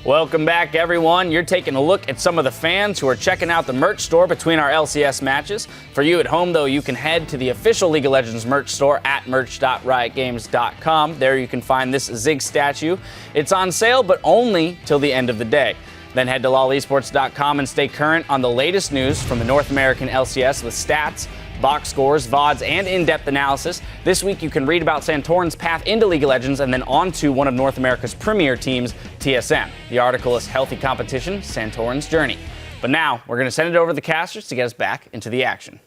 Welcome back, everyone. You're taking a look at some of the fans who are checking out the merch store between our LCS matches. For you at home, though, you can head to the official League of Legends merch store at merch.riotgames.com. There you can find this Zig statue. It's on sale, but only till the end of the day. Then head to lolesports.com and stay current on the latest news from the North American LCS with stats, box scores, VODs, and in-depth analysis. This week, you can read about Santorin's path into League of Legends and then on to one of North America's premier teams, TSM. The article is Healthy Competition, Santorin's Journey. But now, we're going to send it over to the casters to get us back into the action.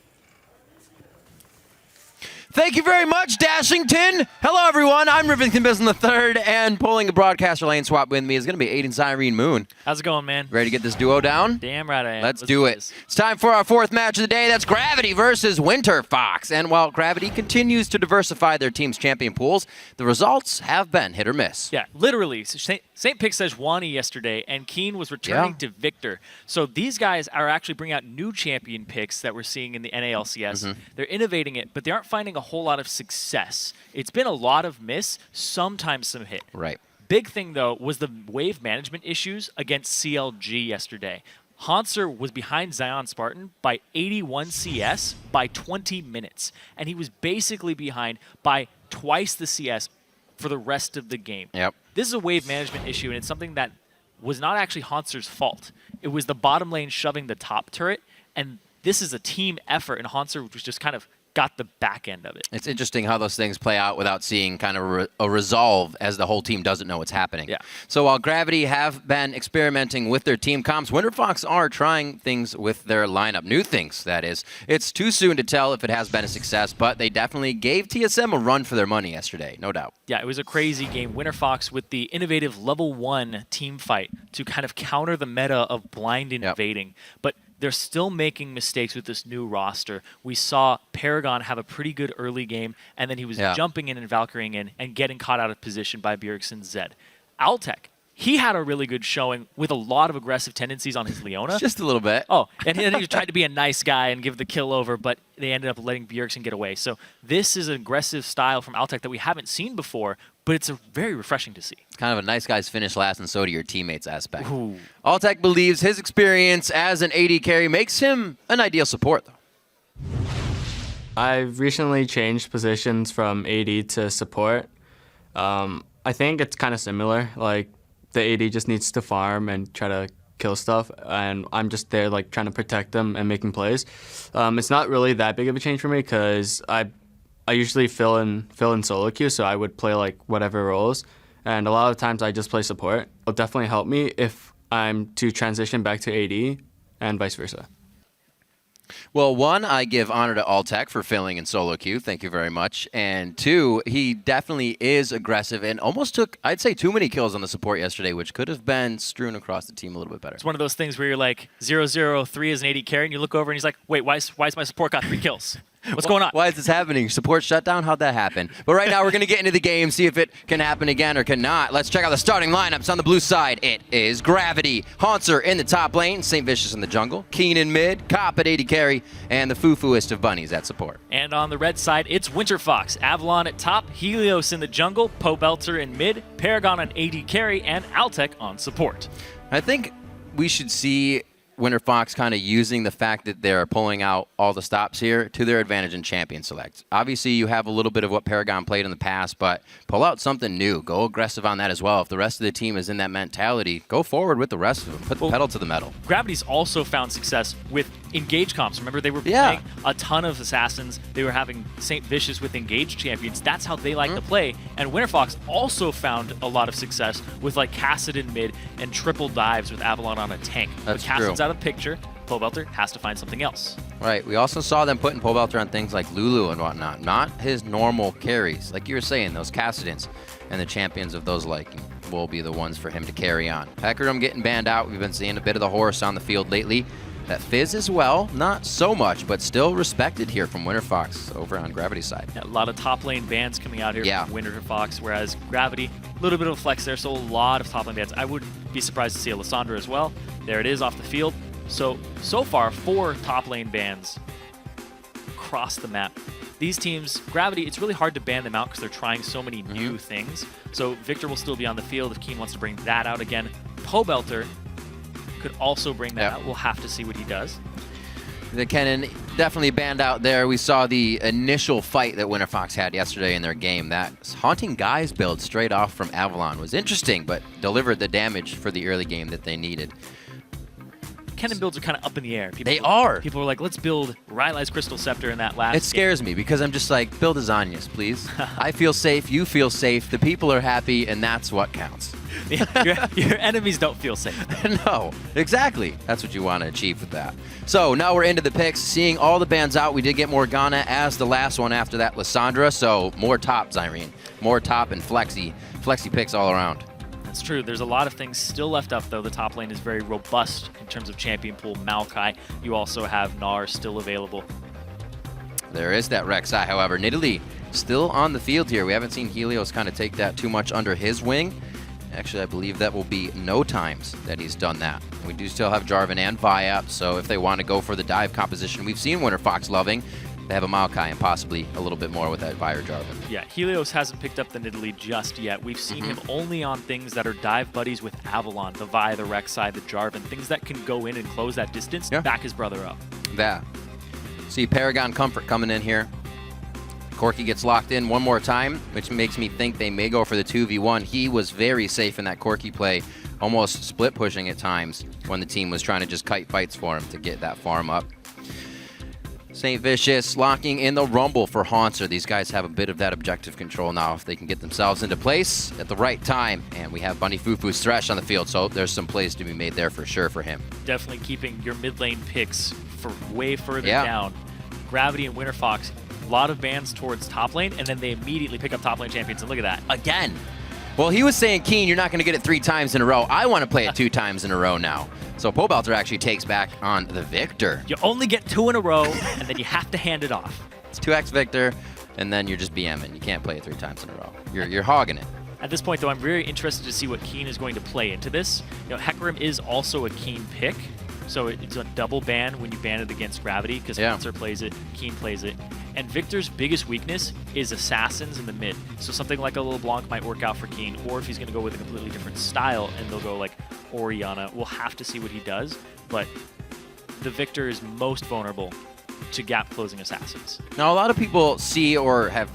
Thank you very much, Dashington. Hello, everyone. I'm Rivington Bisson III, and pulling the broadcaster lane swap with me is going to be Aiden Cyrene Moon. How's it going, man? Ready to get this duo down? Damn right I am. Let's do it. It's time for our fourth match of the day. That's Gravity versus Winterfox. And while Gravity continues to diversify their team's champion pools, the results have been hit or miss. Yeah, literally. St. Pick says Wani yesterday, and Keen was returning to Victor. So these guys are actually bringing out new champion picks that we're seeing in the NA LCS. They're innovating it, but they aren't finding a whole lot of success. It's been a lot of miss, sometimes some hit. Right. Big thing, though, was the wave management issues against CLG yesterday. Hanser was behind Zion Spartan by 81 CS by 20 minutes, and he was basically behind by twice the CS for the rest of the game. Yep. This is a wave management issue, and it's something that was not actually Hanser's fault. It was the bottom lane shoving the top turret, and this is a team effort, and Hanser was just kind of got the back end of it. It's interesting how those things play out without seeing kind of a resolve as the whole team doesn't know what's happening. Yeah. So while Gravity have been experimenting with their team comps, Winterfox are trying things with their lineup. New things, that is. It's too soon to tell if it has been a success, but they definitely gave TSM a run for their money yesterday, no doubt. Yeah, it was a crazy game. Winterfox with the innovative level 1 team fight to kind of counter the meta of blind invading. But they're still making mistakes with this new roster. We saw Paragon have a pretty good early game, and then he was jumping in and Valkyrying in and getting caught out of position by Bjergsen Zed. Altec, he had a really good showing with a lot of aggressive tendencies on his Leona. Just a little bit. Oh, and then he tried to be a nice guy and give the kill over, but they ended up letting Bjergsen get away. So this is an aggressive style from Altec that we haven't seen before, but it's very refreshing to see. It's kind of a nice guys finish last and so do your teammates aspect. Ooh. Altec believes his experience as an AD carry makes him an ideal support, though. I've recently changed positions from AD to support. I think it's kind of similar. Like, the AD just needs to farm and try to kill stuff, and I'm just there like trying to protect them and making plays. It's not really that big of a change for me because I usually fill in solo queue, so I would play like whatever roles, and a lot of times I just play support. It'll definitely help me if I'm to transition back to AD and vice versa. Well, one, I give honor to Altec for filling in solo queue. Thank you very much. And two, he definitely is aggressive and almost took, I'd say, too many kills on the support yesterday, which could have been strewn across the team a little bit better. It's one of those things where you're like 0-0-3 as an AD carry, and you look over and he's like, wait, why is my support got 3 kills? What's going on? Why is this happening? Support shutdown? How'd that happen? But right now we're going to get into the game, see if it can happen again or cannot. Let's check out the starting lineups on the blue side. It is Gravity, Hanser in the top lane, St. Vicious in the jungle, Keen in mid, Cop at AD carry, and the foo-fooist of bunnies at support. And on the red side, it's Winterfox, Avalon at top, Helios in the jungle, Pobelter in mid, Paragon on AD carry, and Altec on support. I think we should see Winterfox kind of using the fact that they're pulling out all the stops here to their advantage in champion select. Obviously, you have a little bit of what Paragon played in the past, but pull out something new. Go aggressive on that as well. If the rest of the team is in that mentality, go forward with the rest of them. Put the pedal to the metal. Gravity's also found success with engage comps. Remember, they were playing a ton of assassins. They were having St. Vicious with engaged champions. That's how they like to play. And Winterfox also found a lot of success with like Cassid in mid and triple dives with Avalon on a tank. That's Cassid's true. out of picture. Pobelter has to find something else. Right. We also saw them putting Pobelter on things like Lulu and whatnot. Not his normal carries. Like you were saying, those Cassidans and the champions of those liking will be the ones for him to carry on. Hecarim getting banned out. We've been seeing a bit of the horse on the field lately. That Fizz as well, not so much, but still respected here from Winterfox over on Gravity's side. Yeah, a lot of top lane bans coming out here from Winterfox, whereas Gravity, a little bit of a flex there, so a lot of top lane bans. I wouldn't be surprised to see a Lysandra as well. There it is off the field. So far, 4 top lane bans across the map. These teams, Gravity, it's really hard to ban them out because they're trying so many new things. So Victor will still be on the field if Keen wants to bring that out again. Pobelter could also bring that out. We'll have to see what he does. The Kennen definitely banned out there. We saw the initial fight that Winterfox had yesterday in their game. That Haunting Guys build straight off from Avalon was interesting, but delivered the damage for the early game that they needed. Kennen builds are kind of up in the air. They are. People are like, let's build Rylai's Crystal Scepter in that last It scares me because I'm just like, build a Zanyas, please. I feel safe, you feel safe, the people are happy, and that's what counts. your enemies don't feel safe. No, exactly. That's what you want to achieve with that. So now we're into the picks. Seeing all the bands out, we did get Morgana as the last one after that, Lysandra. So more top, Zyrene. More top and Flexi. Flexi picks all around. That's true. There's a lot of things still left up, though. The top lane is very robust in terms of champion pool. Maokai. You also have Gnar still available. There is that Rek'Sai, however. Nidalee still on the field here. We haven't seen Helios kind of take that too much under his wing. Actually, I believe that will be no times that he's done that. We do still have Jarvan and Viap, so if they want to go for the dive composition we've seen Winterfox loving, they have a Maokai and possibly a little bit more with that Vi or Jarvan. Yeah, Helios hasn't picked up the Nidalee just yet. We've seen him only on things that are dive buddies with Avalon, the Vi, the Rek'Sai, the Jarvan, things that can go in and close that distance, back his brother up. That. See Paragon Comfort coming in here. Corki gets locked in one more time, which makes me think they may go for the 2v1. He was very safe in that Corki play, almost split pushing at times when the team was trying to just kite fights for him to get that farm up. St. Vicious locking in the Rumble for Haunter. These guys have a bit of that objective control now if they can get themselves into place at the right time. And we have Bunny Fufu's Thresh on the field, so there's some plays to be made there for sure for him. Definitely keeping your mid lane picks for way further down. Gravity and Winterfox, a lot of bans towards top lane, and then they immediately pick up top lane champions, and look at that. Again. Well, he was saying, Keen, you're not going to get it 3 times in a row. I want to play it 2 times in a row now. So Pobelter actually takes back on the Victor. You only get 2 in a row, and then you have to hand it off. It's 2x Victor, and then you're just BMing. You can't play it 3 times in a row. You're hogging it. At this point, though, I'm very interested to see what Keen is going to play into this. You know, Hecarim is also a Keen pick, so it's a double ban when you ban it against Gravity, because Panzer plays it, Keen plays it. And Victor's biggest weakness is assassins in the mid. So something like a LeBlanc might work out for Keen, or if he's going to go with a completely different style and they'll go like Orianna, we'll have to see what he does. But the Victor is most vulnerable to gap closing assassins. Now, a lot of people see or have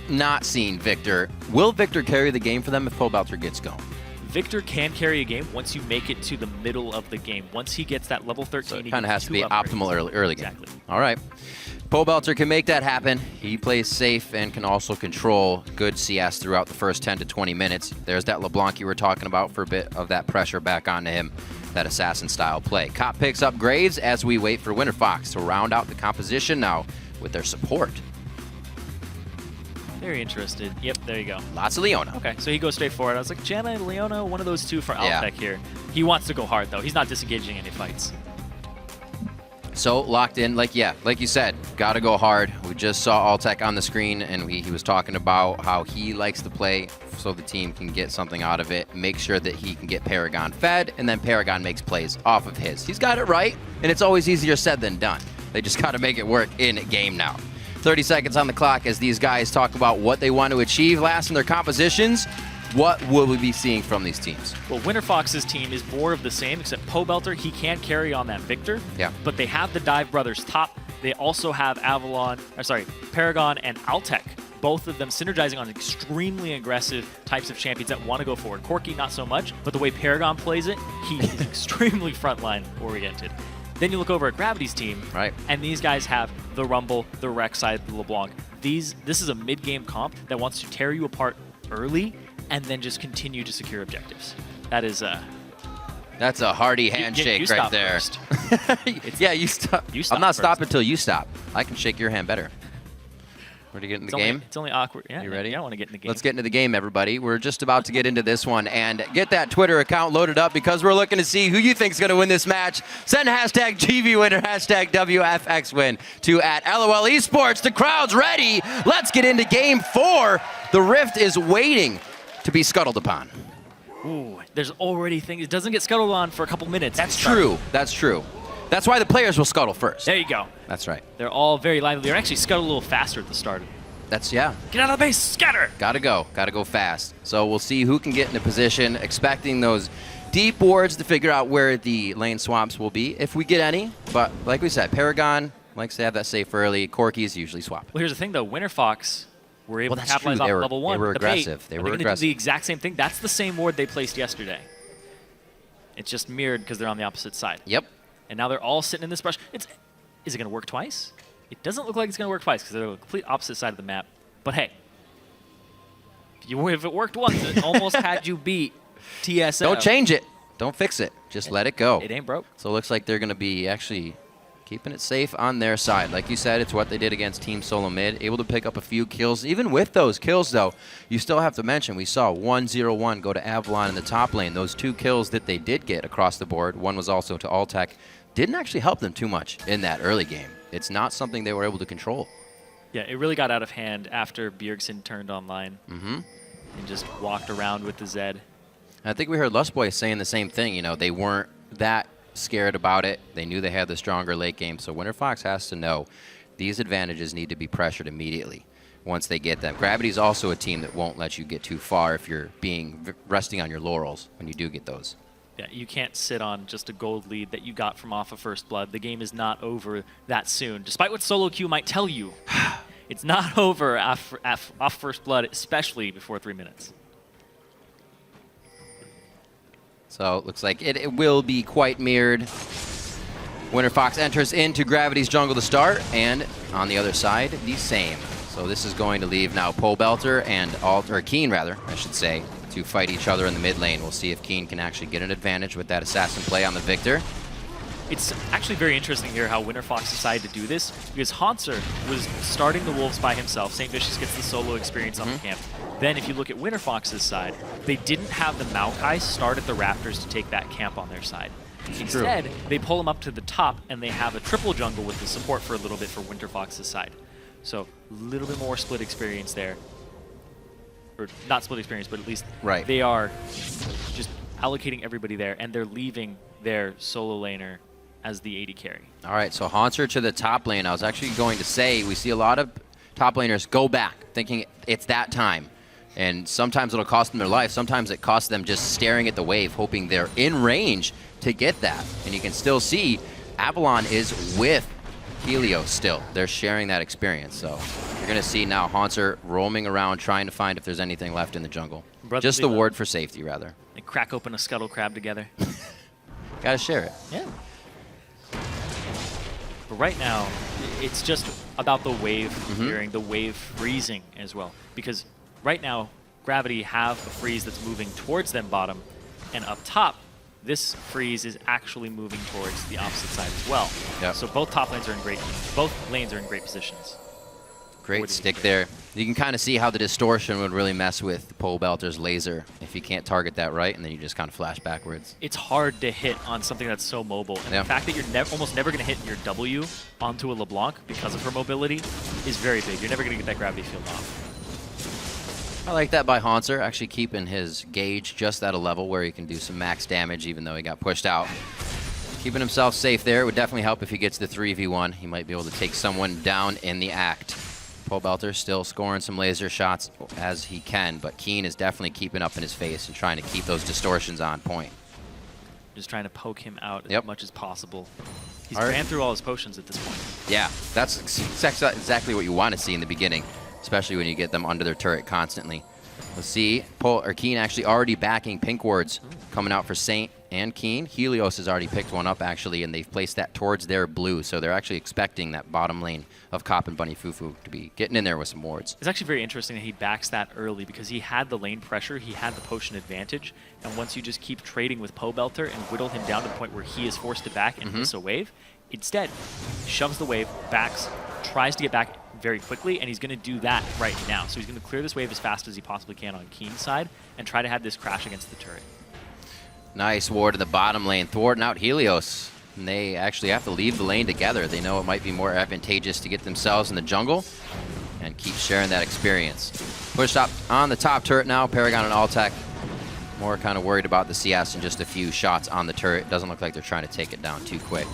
not seen Victor. Will Victor carry the game for them if Pobelter gets going? Victor can carry a game once you make it to the middle of the game. Once he gets that level 13, so it he kind of has to be upgrades. optimal early game. Exactly. All right. Pobelter can make that happen. He plays safe and can also control good CS throughout the first 10 to 20 minutes. There's that LeBlanc you were talking about for a bit of that pressure back onto him, that assassin-style play. Cop picks up Graves as we wait for Winterfox to round out the composition now with their support. Very interested. Yep, there you go. Lots of Leona. Okay, so he goes straight forward. I was like, Janna and Leona, one of those two for Altec here. He wants to go hard, though. He's not disengaging any fights. So locked in, like you said, gotta go hard. We just saw Altec on the screen, and he was talking about how he likes to play so the team can get something out of it, make sure that he can get Paragon fed, and then Paragon makes plays off of his. He's got it right, and it's always easier said than done. They just gotta make it work in game now. 30 seconds on the clock as these guys talk about what they want to achieve last in their compositions. What will we be seeing from these teams? Well, Winterfox's team is more of the same, except Pobelter, he can't carry on that Victor. Yeah. But they have the Dive Brothers top. They also have Paragon and Altec. Both of them synergizing on extremely aggressive types of champions that want to go forward. Corki, not so much, but the way Paragon plays it, he is extremely frontline oriented. Then you look over at Gravity's team, right, and these guys have the Rumble, the Rek'Sai, the LeBlanc. This is a mid-game comp that wants to tear you apart early and then just continue to secure objectives. That is that's a hearty handshake you right there. Yeah, you stop. I'm not stopping until you stop. I can shake your hand better. Ready to get in the game? It's only awkward. Yeah, you ready? Yeah, I want to get in the game. Let's get into the game, everybody. We're just about to get into this one and get that Twitter account loaded up because we're looking to see who you think is going to win this match. Send hashtag GVWin or hashtag WFXWin to @LOL Esports. The crowd's ready. Let's get into game 4. The Rift is waiting to be scuttled upon. Ooh, there's already things. It doesn't get scuttled on for a couple minutes. That's true. That's true. That's why the players will scuttle first. There you go. That's right. They're all very lively. They're actually scuttled a little faster at the start. That's, yeah. Get out of the base, scatter! Gotta go fast. So we'll see who can get into position, expecting those deep wards to figure out where the lane swaps will be, if we get any. But like we said, Paragon likes to have that safe early. Corki's usually swap. Well, here's the thing, though. Winterfox were able to capitalize true. off level 1. They were with the bait. aggressive. They Are were gonna aggressive. do the exact same thing? That's the same ward they placed yesterday. It's just mirrored because they're on the opposite side. Yep. And now they're all sitting in this brush. Is it going to work twice? It doesn't look like it's going to work twice because they're on the complete opposite side of the map. But hey, if it worked once, it almost had you beat TSM. Don't change it. Don't fix it. Just let it go. It ain't broke. So it looks like they're going to be actually keeping it safe on their side. Like you said, it's what they did against Team Solo Mid. Able to pick up a few kills. Even with those kills, though, you still have to mention we saw 1-0-1 go to Avalon in the top lane. Those 2 kills that they did get across the board, one was also to Altec, didn't actually help them too much in that early game. It's not something they were able to control. Yeah, it really got out of hand after Bjergsen turned online and just walked around with the Zed. I think we heard Lustboy saying the same thing. You know, they weren't that scared about it. They knew they had the stronger late game. So Winterfox has to know these advantages need to be pressured immediately once they get them. Gravity's also a team that won't let you get too far if you're resting on your laurels when you do get those. Yeah, you can't sit on just a gold lead that you got from off of First Blood. The game is not over that soon. Despite what Solo Q might tell you, it's not over off First Blood, especially before 3 minutes. So it looks like it will be quite mirrored. Winterfox enters into Gravity's jungle to start, and on the other side, the same. So this is going to leave now Pole Belter and Keen, rather, I should say, to fight each other in the mid lane. We'll see if Keen can actually get an advantage with that assassin play on the Victor. It's actually very interesting here how Winterfox decided to do this, because Hanser was starting the Wolves by himself. St. Vicious gets the solo experience on the camp. Then if you look at Winterfox's side, they didn't have the Maokai start at the Raptors to take that camp on their side. Instead, they pull him up to the top, and they have a triple jungle with the support for a little bit for Winterfox's side. So a little bit more split experience there. Or not split experience, but at least they are just allocating everybody there, and they're leaving their solo laner as the AD carry. All right, so Hanser to the top lane. I was actually going to say we see a lot of top laners go back thinking it's that time. And sometimes it'll cost them their life. Sometimes it costs them just staring at the wave, hoping they're in range to get that. And you can still see Avalon is with Helios still. They're sharing that experience. So you're going to see now Hanser roaming around trying to find if there's anything left in the jungle. Just the ward for safety, rather. They crack open a scuttle crab together. Gotta share it. Yeah. But right now, it's just about the wave clearing, the wave freezing as well. Because right now, Gravity have a freeze that's moving towards them bottom, and up top, this freeze is actually moving towards the opposite side as well. Yep. So both lanes are in great positions. Great stick there. You can kind of see how the distortion would really mess with Pole Belter's laser if you can't target that right, and then you just kind of flash backwards. It's hard to hit on something that's so mobile. And the fact that you're almost never going to hit your W onto a LeBlanc because of her mobility is very big. You're never going to get that gravity field off. I like that by Hanser, actually keeping his gauge just at a level where he can do some max damage even though he got pushed out. Keeping himself safe there. It would definitely help if he gets the 3v1. He might be able to take someone down in the act. Pole Belter still scoring some laser shots as he can, but Keen is definitely keeping up in his face and trying to keep those distortions on point. Just trying to poke him out as much as possible. He's All right. ran through all his potions at this point. Yeah, that's exactly what you want to see in the beginning, especially when you get them under their turret constantly. Let's see, Keen actually already backing pink wards coming out for Saint and Keen. Helios has already picked one up, actually, and they've placed that towards their blue, so they're actually expecting that bottom lane of Cop and Bunny Fufu to be getting in there with some wards. It's actually very interesting that he backs that early because he had the lane pressure, he had the potion advantage, and once you just keep trading with Pole Belter and whittle him down to the point where he is forced to back and miss a wave, instead, shoves the wave, backs, tries to get back very quickly, and he's going to do that right now. So he's going to clear this wave as fast as he possibly can on Keen's side and try to have this crash against the turret. Nice ward in the bottom lane, thwarting out Helios. And they actually have to leave the lane together. They know it might be more advantageous to get themselves in the jungle and keep sharing that experience. Pushed up on the top turret now, Paragon and Altec. More kind of worried about the CS and just a few shots on the turret. Doesn't look like they're trying to take it down too quick.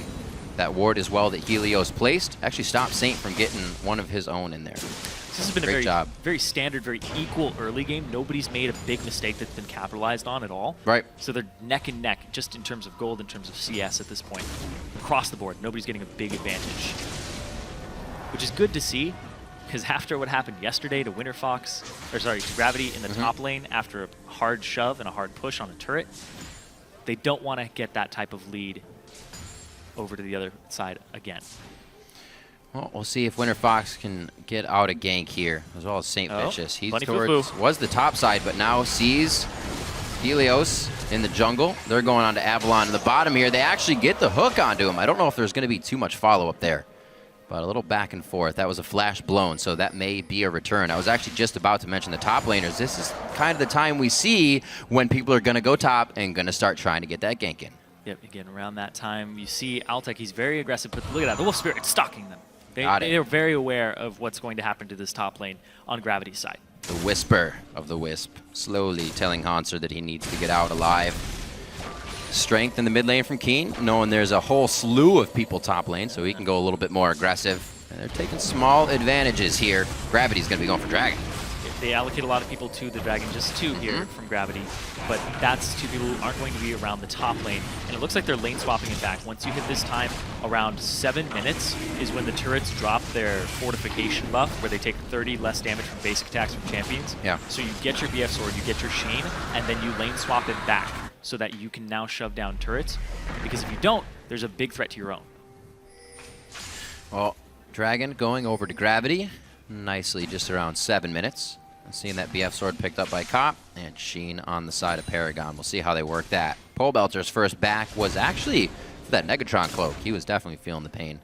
That ward as well that Helios placed actually stopped Saint from getting one of his own in there. This has been Great a job. very standard, very equal early game. Nobody's made a big mistake that's been capitalized on at all. Right. So they're neck and neck, just in terms of gold, in terms of CS at this point. Across the board, nobody's getting a big advantage. Which is good to see, because after what happened yesterday to Winterfox, or sorry, to Gravity in the top lane after a hard shove and a hard push on a turret, they don't want to get that type of lead over to the other side again. Well, we'll see if Winterfox can get out a gank here, as well as St. Vicious. He's bunny towards, was the top side, but now sees Helios in the jungle. They're going on to Avalon in the bottom here. They actually get the hook onto him. I don't know if there's going to be too much follow-up there, but a little back and forth. That was a flash blown, so that may be a return. I was actually just about to mention the top laners. This is kind of the time we see when people are going to go top and going to start trying to get that gank in. Yep, again, around that time, you see Altec, he's very aggressive, but look at that, the Wolf Spirit stalking them. They're very aware of what's going to happen to this top lane on Gravity's side. The whisper of the Wisp, slowly telling Hanser that he needs to get out alive. Strength in the mid lane from Keen, knowing there's a whole slew of people top lane, so he can go a little bit more aggressive. And they're taking small advantages here. Gravity's going to be going for Dragon. They allocate a lot of people to the Dragon, just 2 here from Gravity, but that's 2 people who aren't going to be around the top lane. And it looks like they're lane swapping it back. Once you hit this time, around 7 minutes is when the turrets drop their fortification buff, where they take 30 less damage from basic attacks from champions. Yeah. So you get your BF sword, you get your Sheen, and then you lane swap it back so that you can now shove down turrets. Because if you don't, there's a big threat to your own. Well, Dragon going over to Gravity nicely, just around 7 minutes. Seeing that BF sword picked up by Cop, and Sheen on the side of Paragon. We'll see how they work that. Pole Belter's first back was actually for that Negatron cloak. He was definitely feeling the pain.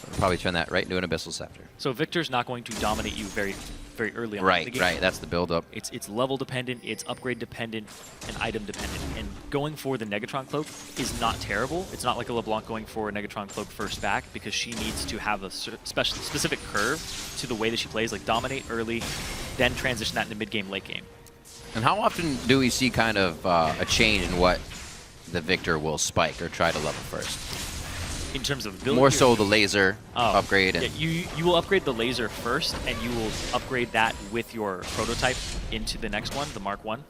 We'll probably turn that right into an Abyssal Scepter. So Victor's not going to dominate you very early on in the game. Right. That's the build-up. It's level dependent, it's upgrade dependent, and item dependent. And going for the Negatron cloak is not terrible. It's not like a LeBlanc going for a Negatron cloak first back, because she needs to have a specific curve to the way that she plays, like dominate early, then transition that into mid-game, late game. And how often do we see kind of a change in what the Victor will spike or try to level first? In terms of ability? More so the laser upgrade. Yeah, you will upgrade the laser first, and you will upgrade that with your prototype into the next one, the Mark 1,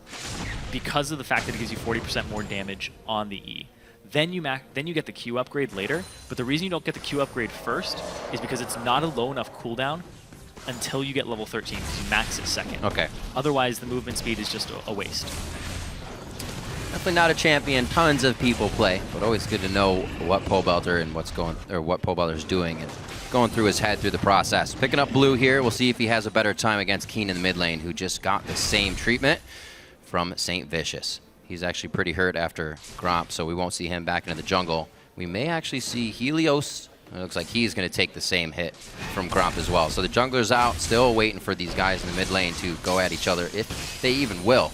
because of the fact that it gives you 40% more damage on the E. Then you get the Q upgrade later, but the reason you don't get the Q upgrade first is because it's not a low enough cooldown until you get level 13, because you max it second. Okay. Otherwise, the movement speed is just a waste. Definitely not a champion tons of people play, but always good to know what Pole Belter and what Pole Belter's doing and going through his head through the process. Picking up blue here, we'll see if he has a better time against Keen in the mid lane, who just got the same treatment from St. Vicious. He's actually pretty hurt after Gromp, so we won't see him back into the jungle. We may actually see Helios. It looks like he's going to take the same hit from Gromp as well. So the jungler's out, still waiting for these guys in the mid lane to go at each other, if they even will.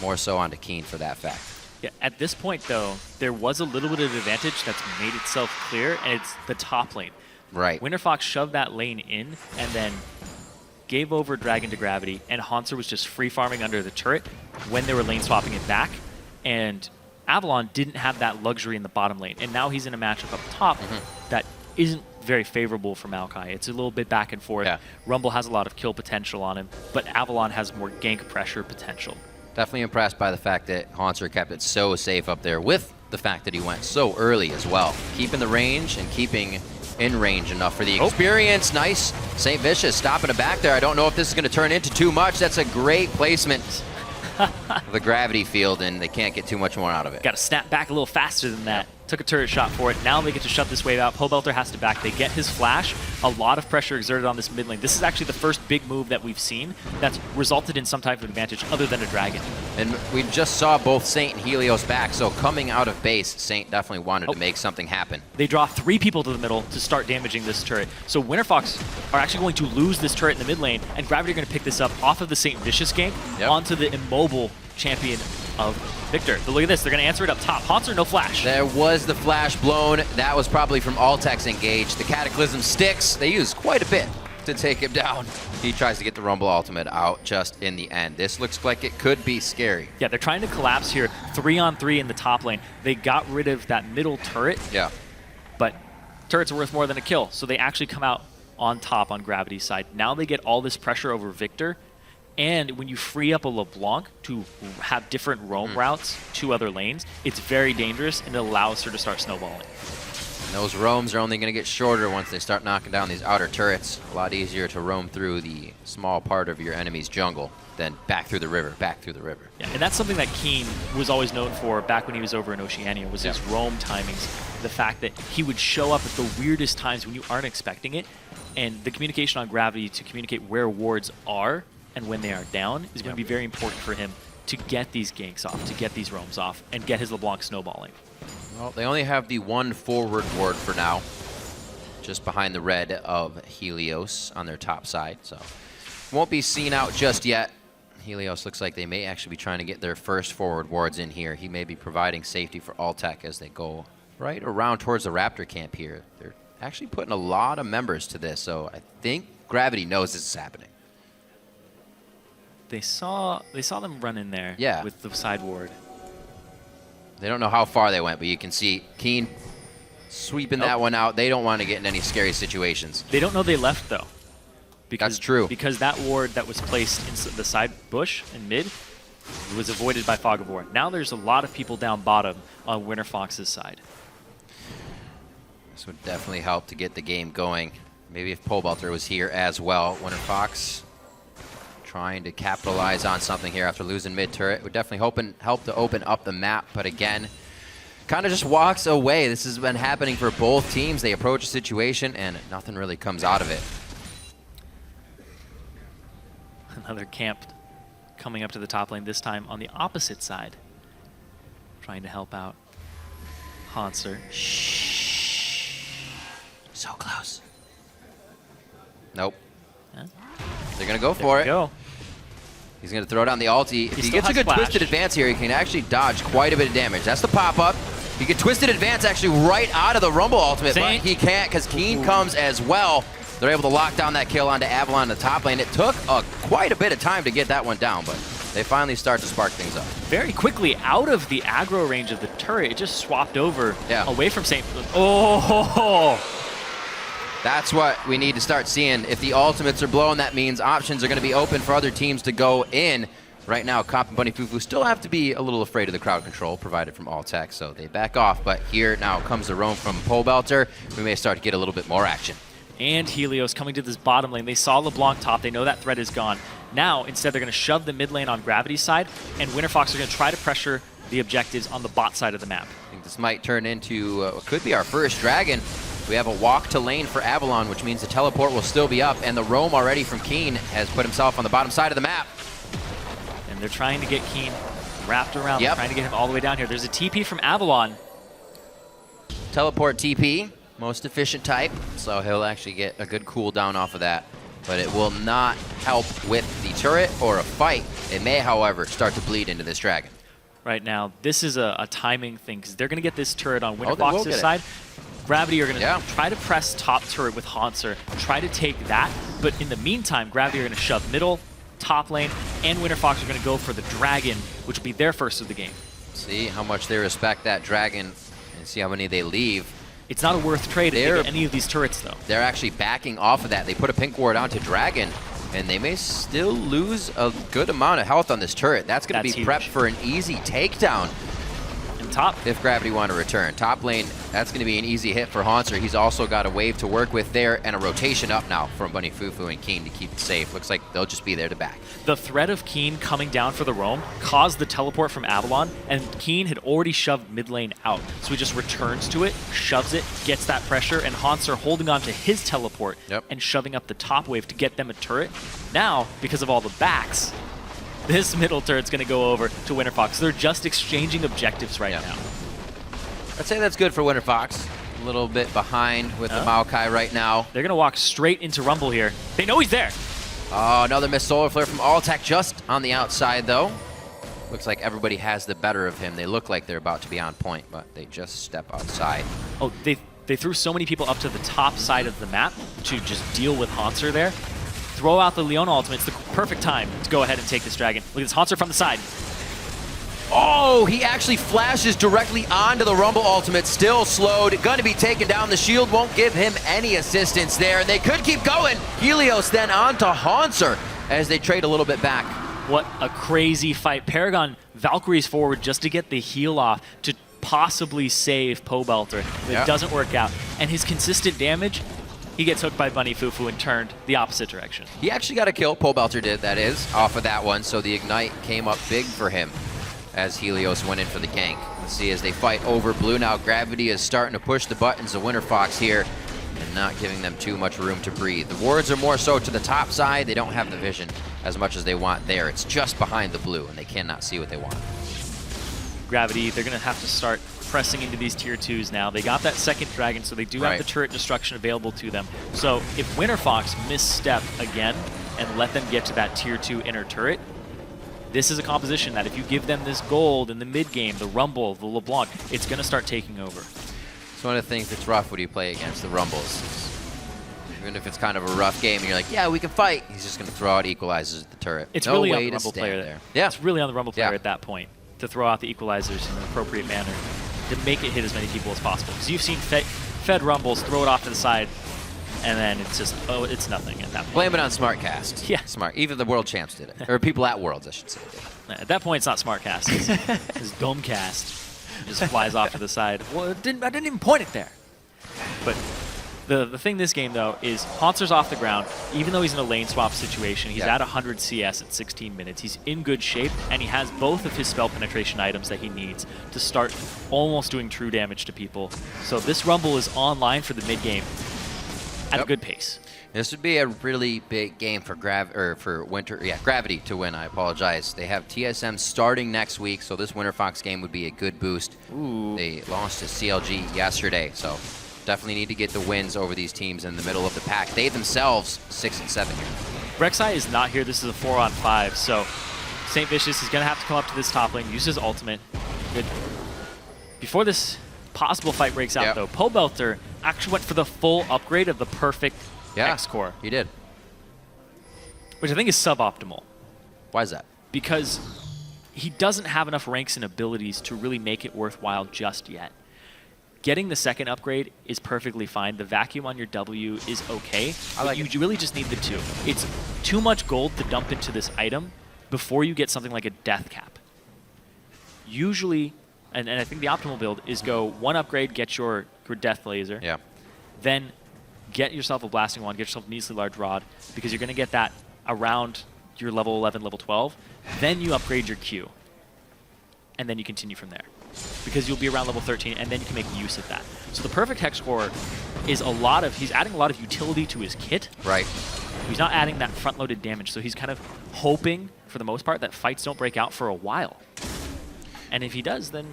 More so onto Keen for that fact. Yeah, at this point, though, there was a little bit of advantage that's made itself clear, and it's the top lane. Right. Winterfox shoved that lane in and then gave over Dragon to Gravity, and Hanser was just free farming under the turret when they were lane swapping it back. And Avalon didn't have that luxury in the bottom lane, and now he's in a matchup up top that isn't very favorable for Maokai. It's a little bit back and forth. Yeah. Rumble has a lot of kill potential on him, but Avalon has more gank pressure potential. Definitely impressed by the fact that Hanser kept it so safe up there, with the fact that he went so early as well. Keeping the range and keeping in range enough for the experience. Nice. St. Vicious stopping it back there. I don't know if this is going to turn into too much. That's a great placement of the gravity field, and they can't get too much more out of it. Got to snap back a little faster than that. Took a turret shot for it. Now they get to shove this wave out. Pole Belter has to back. They get his flash. A lot of pressure exerted on this mid lane. This is actually the first big move that we've seen that's resulted in some type of advantage other than a dragon. And we just saw both Saint and Helios back, so coming out of base, Saint definitely wanted to make something happen. They draw 3 people to the middle to start damaging this turret. So Winterfox are actually going to lose this turret in the mid lane, and Gravity are going to pick this up off of the Saint Vicious gank onto the immobile champion of Victor. But look at this, they're going to answer it up top. Hanser, no flash. There was the flash blown. That was probably from Altex engaged. The Cataclysm sticks. They used quite a bit to take him down. He tries to get the Rumble ultimate out just in the end. This looks like it could be scary. Yeah, they're trying to collapse here. 3-on-3 in the top lane. They got rid of that middle turret. Yeah. But turrets are worth more than a kill. So they actually come out on top on Gravity's side. Now they get all this pressure over Victor. And when you free up a LeBlanc to have different roam routes to other lanes, it's very dangerous and it allows her to start snowballing. And those roams are only going to get shorter once they start knocking down these outer turrets. A lot easier to roam through the small part of your enemy's jungle than back through the river, back through the river. Yeah, and that's something that Keen was always known for back when he was over in Oceania, was his roam timings. The fact that he would show up at the weirdest times when you aren't expecting it, and the communication on Gravity to communicate where wards are and when they are down is going to be very important for him to get these ganks off, to get these roams off, and get his LeBlanc snowballing. Well, they only have the one forward ward for now, just behind the red of Helios on their top side, so won't be seen out just yet. Helios looks like they may actually be trying to get their first forward wards in here. He may be providing safety for Altec as they go right around towards the Raptor camp here. They're actually putting a lot of members to this, so I think Gravity knows this is happening. They saw them run in there with the side ward. They don't know how far they went, but you can see Keen sweeping that one out. They don't want to get in any scary situations. They don't know they left, though. Because, That's true. Because that ward that was placed in the side bush and mid was avoided by Fog of War. Now there's a lot of people down bottom on Winterfox's side. This would definitely help to get the game going. Maybe if Pole Belter was here as well. Winterfox trying to capitalize on something here after losing mid turret. Would definitely help to open up the map, but again, kind of just walks away. This has been happening for both teams. They approach a situation and nothing really comes out of it. Another camp coming up to the top lane, this time on the opposite side. Trying to help out Hanser. Shh. So close. Nope. Huh? They're going to go for it. Go. He's going to throw down the ulti. If he gets a good Flash. twisted advance here, he can actually dodge quite a bit of damage. That's the pop-up. He can twisted advance actually right out of the Rumble ultimate, but he can't because Keen comes as well. They're able to lock down that kill onto Avalon in the top lane. It took quite a bit of time to get that one down, but they finally start to spark things up. Very quickly out of the aggro range of the turret, it just swapped over away from St. Oh! That's what we need to start seeing. If the ultimates are blown, that means options are going to be open for other teams to go in. Right now, Cop and Bunny Fufu still have to be a little afraid of the crowd control provided from Altec, so they back off. But here now comes the roam from Pole Belter. We may start to get a little bit more action. And Helios coming to this bottom lane. They saw LeBlanc top. They know that threat is gone. Now, instead, they're going to shove the mid lane on Gravity's side, and Winterfox are going to try to pressure the objectives on the bot side of the map. I think this might turn into what could be our first dragon. We have a walk to lane for Avalon, which means the teleport will still be up, and the roam already from Keen has put himself on the bottom side of the map. And they're trying to get Keen wrapped around. They're trying to get him all the way down here. There's a TP from Avalon. Teleport TP, most efficient type, so he'll actually get a good cooldown off of that. But it will not help with the turret or a fight. It may, however, start to bleed into this dragon. Right now, this is a timing thing, because they're going to get this turret on Winterfox's side. Gravity are going to try to press top turret with Hanser, try to take that, but in the meantime, Gravity are going to shove middle, top lane, and Winterfox are going to go for the dragon, which will be their first of the game. See how much they respect that dragon and see how many they leave. It's not a worth trade if they get any of these turrets, though. They're actually backing off of that. They put a pink ward onto dragon, and they may still lose a good amount of health on this turret. That's going to be prepped for an easy takedown. Top. If Gravity want to return. Top lane, that's going to be an easy hit for Hanser. He's also got a wave to work with there and a rotation up now from Bunny Fufu and Keen to keep it safe. Looks like they'll just be there to back. The threat of Keen coming down for the roam caused the teleport from Avalon, and Keen had already shoved mid lane out. So he just returns to it, shoves it, gets that pressure, and Hanser holding on to his teleport and shoving up the top wave to get them a turret. Now, because of all the backs, this middle turret's going to go over to Winterfox. They're just exchanging objectives right now. I'd say that's good for Winterfox. A little bit behind with the Maokai right now. They're going to walk straight into Rumble here. They know he's there. Oh, another missed Solar Flare from Altec just on the outside, though. Looks like everybody has the better of him. They look like they're about to be on point, but they just step outside. Oh, they threw so many people up to the top side of the map to just deal with Hanser there. Throw out the Leona ultimate. It's the perfect time to go ahead and take this dragon. Look at this Hanser from the side. Oh, he actually flashes directly onto the Rumble ultimate, still slowed, gonna be taken down. The shield won't give him any assistance there, and they could keep going. Helios then onto Haunter as they trade a little bit back. What a crazy fight. Paragon Valkyries forward just to get the heal off to possibly save Pobelter. It doesn't work out. And his consistent damage, he gets hooked by Bunny Fufu and turned the opposite direction. He actually got a kill, Pobelter did, that is, off of that one, so the Ignite came up big for him as Helios went in for the gank. Let's see as they fight over blue now. Gravity is starting to push the buttons of Winterfox here and not giving them too much room to breathe. The wards are more so to the top side. They don't have the vision as much as they want there. It's just behind the blue, and they cannot see what they want. Gravity, they're going to have to start pressing into these tier 2s now. They got that second dragon, so they do have the turret destruction available to them. So if Winterfox misstep again and let them get to that tier 2 inner turret, this is a composition that if you give them this gold in the mid game, the Rumble, the LeBlanc, it's going to start taking over. It's one of the things that's rough when you play against the Rumbles. Even if it's kind of a rough game, and you're like, yeah, we can fight. He's just going to throw out equalizers at the turret. It's no really way on the to Rumble stand player there. Yeah. It's really on the Rumble player at that point to throw out the equalizers in an appropriate manner to make it hit as many people as possible. Because you've seen Fed Rumbles throw it off to the side, and then it's just, oh, it's nothing at that point. Blame it on SmartCast. Yeah. Smart. Even the World Champs did it. Or people at Worlds, I should say. At that point, it's not SmartCast. It's Domecast. It just flies off to the side. Well, I didn't even point it there. But the thing this game, though, is Haunter's off the ground. Even though he's in a lane swap situation, he's at 100 CS at 16 minutes. He's in good shape, and he has both of his spell penetration items that he needs to start almost doing true damage to people. So this Rumble is online for the mid game at a good pace. This would be a really big game for Gravity to win. I apologize. They have TSM starting next week, so this Winterfox game would be a good boost. Ooh. They lost to CLG yesterday, so definitely need to get the wins over these teams in the middle of the pack. They themselves 6-7 here. Rek'Sai is not here. This is a 4-on-5, so St. Vicious is going to have to come up to this top lane, use his ultimate. Good. Before this possible fight breaks out, though, Pobelter actually went for the full upgrade of the perfect Hex core. He did. Which I think is suboptimal. Why is that? Because he doesn't have enough ranks and abilities to really make it worthwhile just yet. Getting the second upgrade is perfectly fine. The vacuum on your W is okay, but you really just need the 2. It's too much gold to dump into this item before you get something like a death cap. Usually, and I think the optimal build is go 1 upgrade, get your death laser, then get yourself a blasting wand, get yourself a measly large rod, because you're going to get that around your level 11, level 12. Then you upgrade your Q, and then you continue from there, because you'll be around level 13, and then you can make use of that. So the perfect hex core is he's adding a lot of utility to his kit. Right. He's not adding that front-loaded damage, so he's kind of hoping, for the most part, that fights don't break out for a while. And if he does, then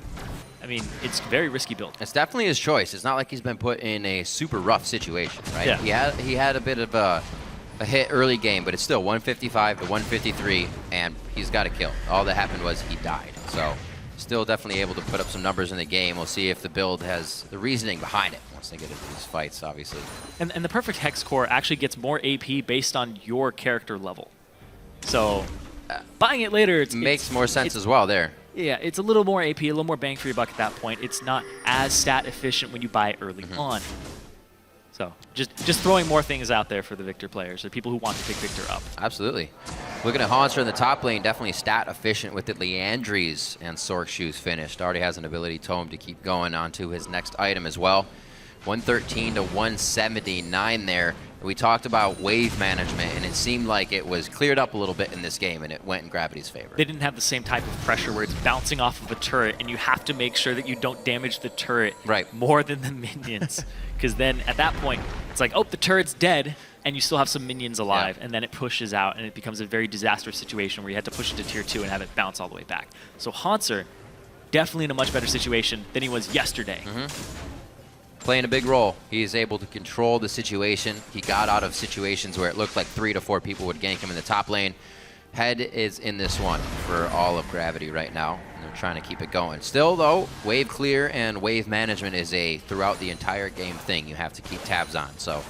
I mean, it's a very risky build. It's definitely his choice. It's not like he's been put in a super rough situation, right? Yeah. He had a bit of a hit early game, but it's still 155 to 153, and he's got a kill. All that happened was he died. So still definitely able to put up some numbers in the game. We'll see if the build has the reasoning behind it once they get into these fights, obviously. And the perfect hex core actually gets more AP based on your character level. So buying it later, it makes more sense as well there. Yeah, it's a little more AP, a little more bang for your buck at that point. It's not as stat efficient when you buy it early on. So just throwing more things out there for the Victor players, or people who want to pick Victor up. Absolutely. Looking at Haunter in the top lane, definitely stat efficient with it. Leandry's and Sork Shoes finished. Already has an ability tome to keep going on to his next item as well. 113 to 179 there. We talked about wave management, and it seemed like it was cleared up a little bit in this game, and it went in Gravity's favor. They didn't have the same type of pressure where it's bouncing off of a turret, and you have to make sure that you don't damage the turret more than the minions. Because then, at that point, it's like, oh, the turret's dead, and you still have some minions alive, and then it pushes out, and it becomes a very disastrous situation where you have to push it to tier 2 and have it bounce all the way back. So Haunter, definitely in a much better situation than he was yesterday. Playing a big role. He is able to control the situation. He got out of situations where it looked like 3 to 4 people would gank him in the top lane. Head is in this one for all of Gravity right now, and they're trying to keep it going. Still, though, wave clear and wave management is a throughout the entire game thing you have to keep tabs on. So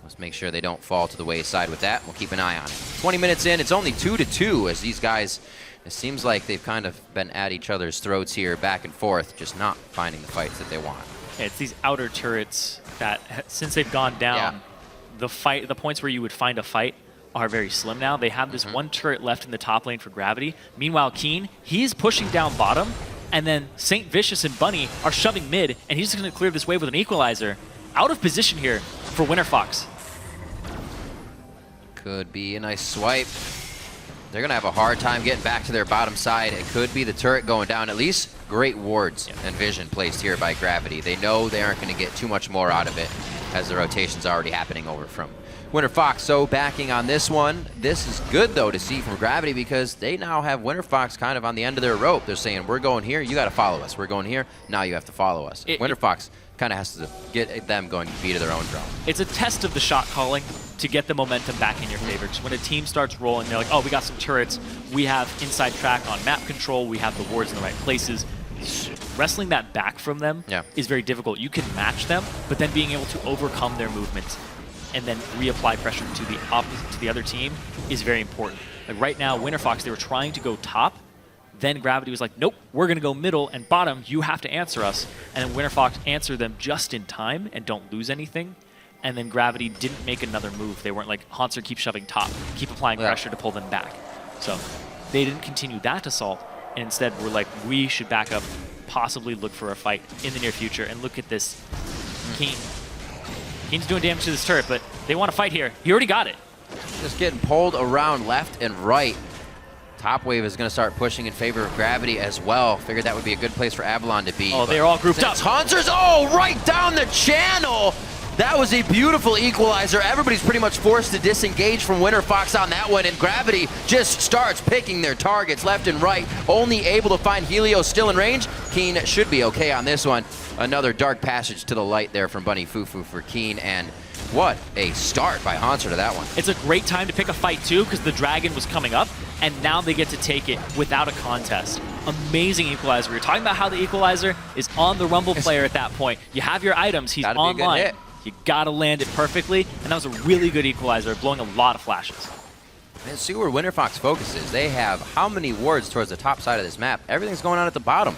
let's make sure they don't fall to the wayside with that. We'll keep an eye on it. 20 minutes in, it's only 2-2 as these guys It seems like they've kind of been at each other's throats here, back and forth, just not finding the fights that they want. Yeah, it's these outer turrets that, since they've gone down, the points where you would find a fight are very slim now. They have this one turret left in the top lane for Gravity. Meanwhile, Keen, he's pushing down bottom, and then St. Vicious and Bunny are shoving mid, and he's just going to clear this wave with an equalizer. Out of position here for Winterfox. Could be a nice swipe. They're going to have a hard time getting back to their bottom side. It could be the turret going down. At least great wards and vision placed here by Gravity. They know they aren't going to get too much more out of it as the rotation's already happening over from Winterfox. So backing on this one. This is good, though, to see from Gravity because they now have Winterfox kind of on the end of their rope. They're saying, we're going here, you got to follow us. We're going here, now you have to follow us. Winterfox kind of has to get them going to beat of their own drum. It's a test of the shot calling to get the momentum back in your favor. Because when a team starts rolling, they're like, oh, we got some turrets. We have inside track on map control. We have the wards in the right places. Wrestling that back from them is very difficult. You can match them, but then being able to overcome their movements and then reapply pressure to the opposite, to the other team is very important. Like right now, Winterfox, they were trying to go top. Then Gravity was like, nope, we're going to go middle and bottom. You have to answer us. And then Winterfox answered them just in time and don't lose anything. And then Gravity didn't make another move. They weren't like, Hanser, keep shoving top, keep applying pressure to pull them back. So they didn't continue that assault. And instead, we're like, we should back up, possibly look for a fight in the near future. And look at this. Keen's doing damage to this turret, but they want to fight here. He already got it. Just getting pulled around left and right. Top wave is going to start pushing in favor of Gravity as well. Figured that would be a good place for Avalon to be. Oh, they're all grouped up. Hanser's, right down the channel. That was a beautiful equalizer. Everybody's pretty much forced to disengage from Winterfox on that one, and Gravity just starts picking their targets left and right, only able to find Helios still in range. Keen should be okay on this one. Another dark passage to the light there from Bunny Fufu for Keen, and what a start by Hanser to that one. It's a great time to pick a fight too, because the Dragon was coming up, and now they get to take it without a contest. Amazing equalizer. We were talking about how the equalizer is on the Rumble player at that point. You have your items, he's online. You gotta land it perfectly, and that was a really good equalizer, blowing a lot of flashes. And see where Winterfox focuses. They have how many wards towards the top side of this map? Everything's going on at the bottom.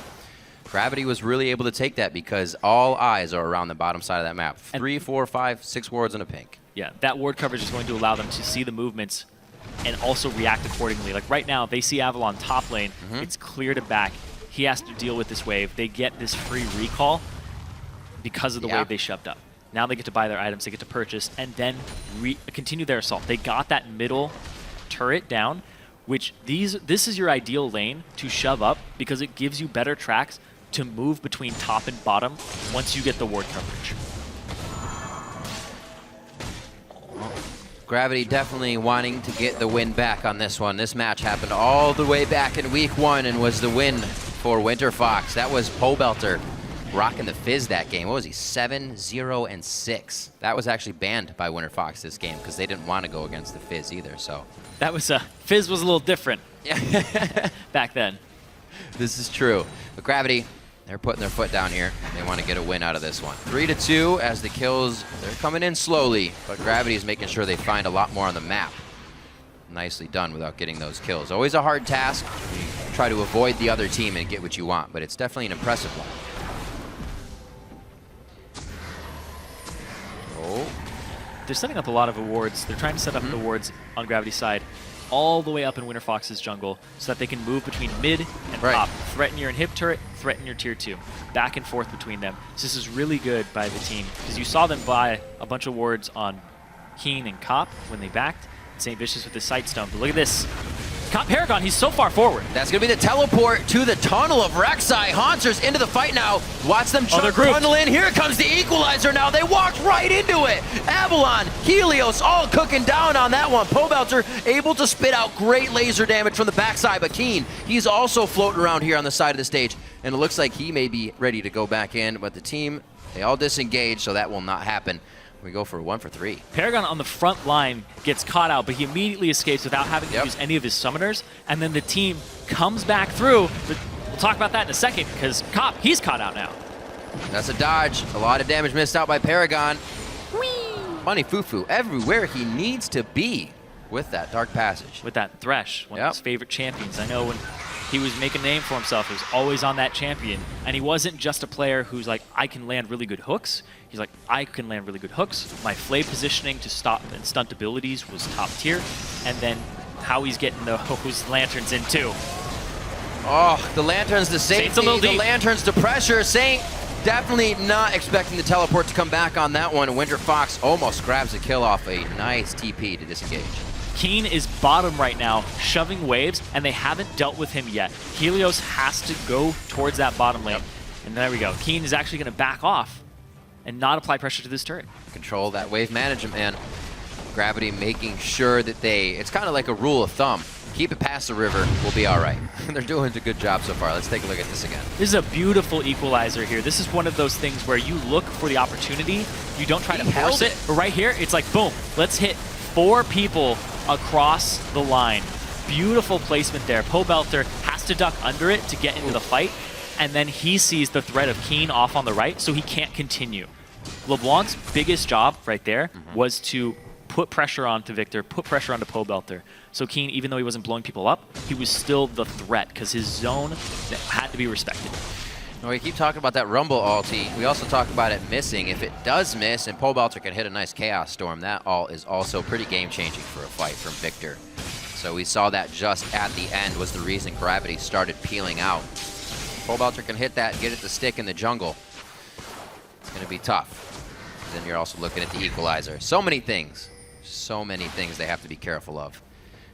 Gravity was really able to take that because all eyes are around the bottom side of that map. 3, 4, 5, 6 wards and a pink. Yeah, that ward coverage is going to allow them to see the movements and also react accordingly. Like right now, they see Avalon top lane. It's clear to back. He has to deal with this wave. They get this free recall because of the wave they shoved up. Now they get to buy their items, they get to purchase, and then continue their assault. They got that middle turret down, which this is your ideal lane to shove up because it gives you better tracks to move between top and bottom once you get the ward coverage. Gravity definitely wanting to get the win back on this one. This match happened all the way back in week 1 and was the win for Winterfox. That was Pobelter rocking the Fizz that game. What was he? 7-0-6. That was actually banned by Winterfox this game because they didn't want to go against the Fizz either. So that was Fizz was a little different back then. This is true. But Gravity, they're putting their foot down here. They want to get a win out of this one. 3-2 as the kills, they're coming in slowly, but Gravity is making sure they find a lot more on the map. Nicely done without getting those kills. Always a hard task. You try to avoid the other team and get what you want, but it's definitely an impressive one. They're setting up a lot of awards. They're trying to set up the wards on Gravity's side all the way up in Winterfox's jungle so that they can move between mid and top. Threaten your inhib turret, threaten your tier 2. Back and forth between them. So this is really good by the team because you saw them buy a bunch of wards on Keen and Cop when they backed. St. Vicious with his Sightstone. But look at this. Cop Paragon, he's so far forward. That's going to be the teleport to the tunnel of Rek'Sai. Hanser's into the fight now. Watch them tunnel in. Here comes the equalizer now. They walked right into it. Avalon, Helios, all cooking down on that one. Pobelter able to spit out great laser damage from the backside, but Keen, he's also floating around here on the side of the stage, and it looks like he may be ready to go back in, but the team, they all disengage, so that will not happen. We go for 1 for 3. Paragon on the front line gets caught out, but he immediately escapes without having to use any of his summoners. And then the team comes back through. But we'll talk about that in a second because Cop, he's caught out now. That's a dodge. A lot of damage missed out by Paragon. Bunny Fufu everywhere he needs to be with that Dark Passage. With that Thresh, one of his favorite champions. I know when He was making a name for himself. He was always on that champion. And he wasn't just a player who's like, I can land really good hooks. He's like, I can land really good hooks. My flay positioning to stop and stunt abilities was top tier. And then how he's getting those lanterns in too. Oh, the lanterns to safety, the lanterns to pressure. Saint definitely not expecting the teleport to come back on that one. Winterfox almost grabs a kill off a nice TP to disengage. Keen is bottom right now, shoving waves, and they haven't dealt with him yet. Helios has to go towards that bottom lane. Yep. And there we go. Keen is actually going to back off and not apply pressure to this turret. Control that wave management, man. Gravity making sure that it's kind of like a rule of thumb. Keep it past the river, we'll be all right. They're doing a good job so far. Let's take a look at this again. This is a beautiful equalizer here. This is one of those things where you look for the opportunity, you don't try to force it, but right here, it's like, boom, let's hit 4 people across the line. Beautiful placement there. Pobelter has to duck under it to get into the fight, and then he sees the threat of Keen off on the right, so he can't continue. LeBlanc's biggest job right there was to put pressure onto Victor, put pressure onto Pobelter. So Keen, even though he wasn't blowing people up, he was still the threat because his zone had to be respected. Well, we keep talking about that Rumble ulti. We also talk about it missing. If it does miss and Pobelter can hit a nice Chaos Storm, that ult is also pretty game-changing for a fight from Victor. So we saw that just at the end was the reason Gravity started peeling out. Pobelter can hit that and get it to stick in the jungle. It's going to be tough. Then you're also looking at the equalizer. So many things they have to be careful of.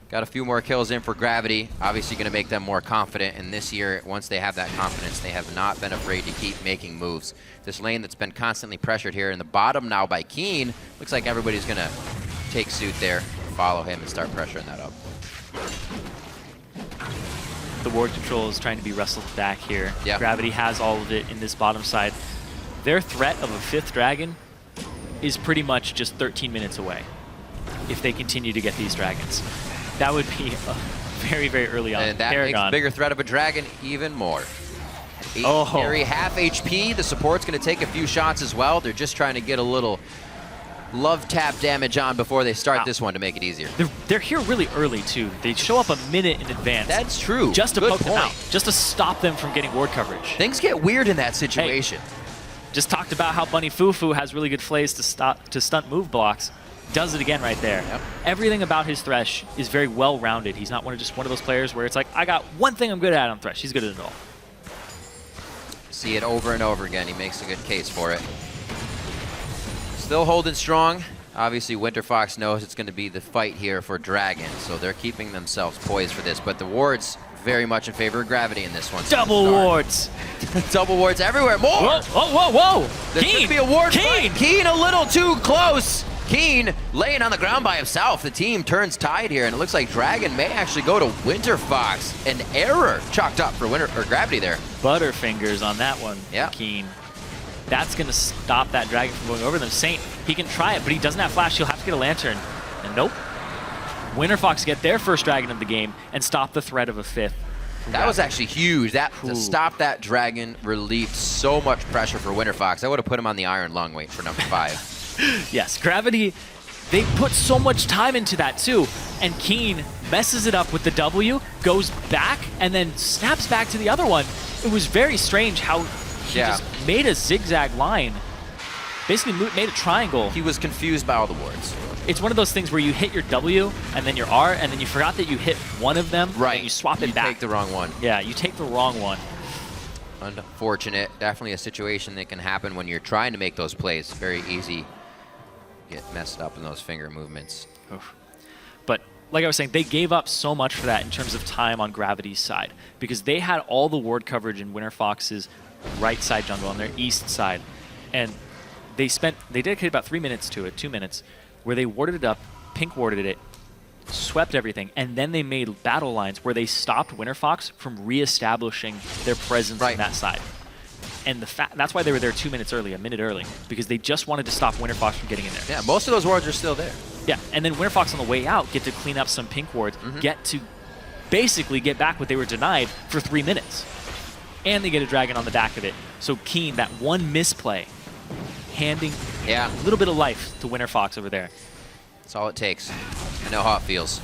Got a few more kills in for Gravity. Obviously going to make them more confident. And this year, once they have that confidence, they have not been afraid to keep making moves. This lane that's been constantly pressured here in the bottom now by Keen. Looks like everybody's going to take suit there, follow him, and start pressuring that up. The ward control is trying to be wrestled back here. Yeah. Gravity has all of it in this bottom side. Their threat of a 5th dragon is pretty much just 13 minutes away if they continue to get these dragons. That would be very, very early on. And that Paragon. makes bigger threat of a dragon even more. Carry half HP. The support's going to take a few shots as well. They're just trying to get a little love tap damage on before they start this one to make it easier. They're here really early, too. They show up a minute in advance. That's true. Just to poke them out. Just to stop them from getting ward coverage. Things get weird in that situation. Hey, just talked about how Bunny Fufu has really good flays to stunt move blocks. Does it again right there. Yep. Everything about his Thresh is very well-rounded. He's not just one of those players where it's like, I got one thing I'm good at on Thresh. He's good at it all. See it over and over again. He makes a good case for it. Still holding strong. Obviously, Winterfox knows it's going to be the fight here for Dragon, so they're keeping themselves poised for this. But the wards very much in favor of Gravity in this one. Double wards. Double wards everywhere. More. Whoa, whoa, whoa, whoa. There could be a ward fight. Keen a little too close. Keen laying on the ground by himself. The team turns tide here, and it looks like Dragon may actually go to Winterfox. An error chalked up for Gravity there. Butterfingers on that one, yeah. Keen. That's going to stop that Dragon from going over them. Saint, he can try it, but he doesn't have flash. He'll have to get a Lantern. And nope. Winterfox get their first Dragon of the game and stop the threat of a 5th. That was actually huge. To stop that Dragon relieved so much pressure for Winterfox. I would have put him on the Iron Lung wait for number 5. Yes, Gravity, they put so much time into that too. And Keen messes it up with the W, goes back, and then snaps back to the other one. It was very strange how he just made a zigzag line. Basically made a triangle. He was confused by all the wards. It's one of those things where you hit your W and then your R, and then you forgot that you hit one of them, right? And you swap it back. You take the wrong one. Yeah, you take the wrong one. Unfortunate. Definitely a situation that can happen when you're trying to make those plays. Very easy. Get messed up in those finger movements. Oof. But like I was saying, they gave up so much for that in terms of time on Gravity's side because they had all the ward coverage in Winterfox's right side jungle on their east side, and they dedicated about 3 minutes to it, 2 minutes, where they warded it up, pink warded it, swept everything, and then they made battle lines where they stopped Winterfox from reestablishing their presence on that side. And that's why they were there 2 minutes early, a minute early, because they just wanted to stop Winterfox from getting in there. Yeah, most of those wards are still there. Yeah, and then Winterfox on the way out get to clean up some pink wards, get to basically get back what they were denied for 3 minutes. And they get a Dragon on the back of it. So Keen, that one misplay, handing a little bit of life to Winterfox over there. That's all it takes. I know how it feels.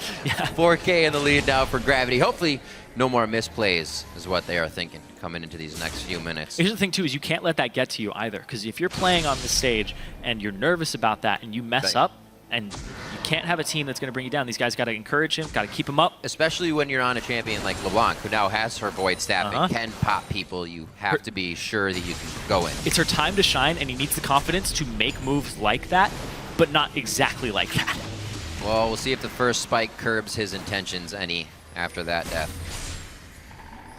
4K in the lead now for Gravity. Hopefully, no more misplays is what they are thinking coming into these next few minutes. Here's the thing, too, is you can't let that get to you either. Because if you're playing on the stage and you're nervous about that and you mess up, and you can't have a team that's going to bring you down. These guys got to encourage him, got to keep him up. Especially when you're on a champion like LeBlanc, who now has her Void Staff and can pop people. You have to be sure that you can go in. It's her time to shine, and he needs the confidence to make moves like that, but not exactly like that. Well, we'll see if the first spike curbs his intentions any after that death.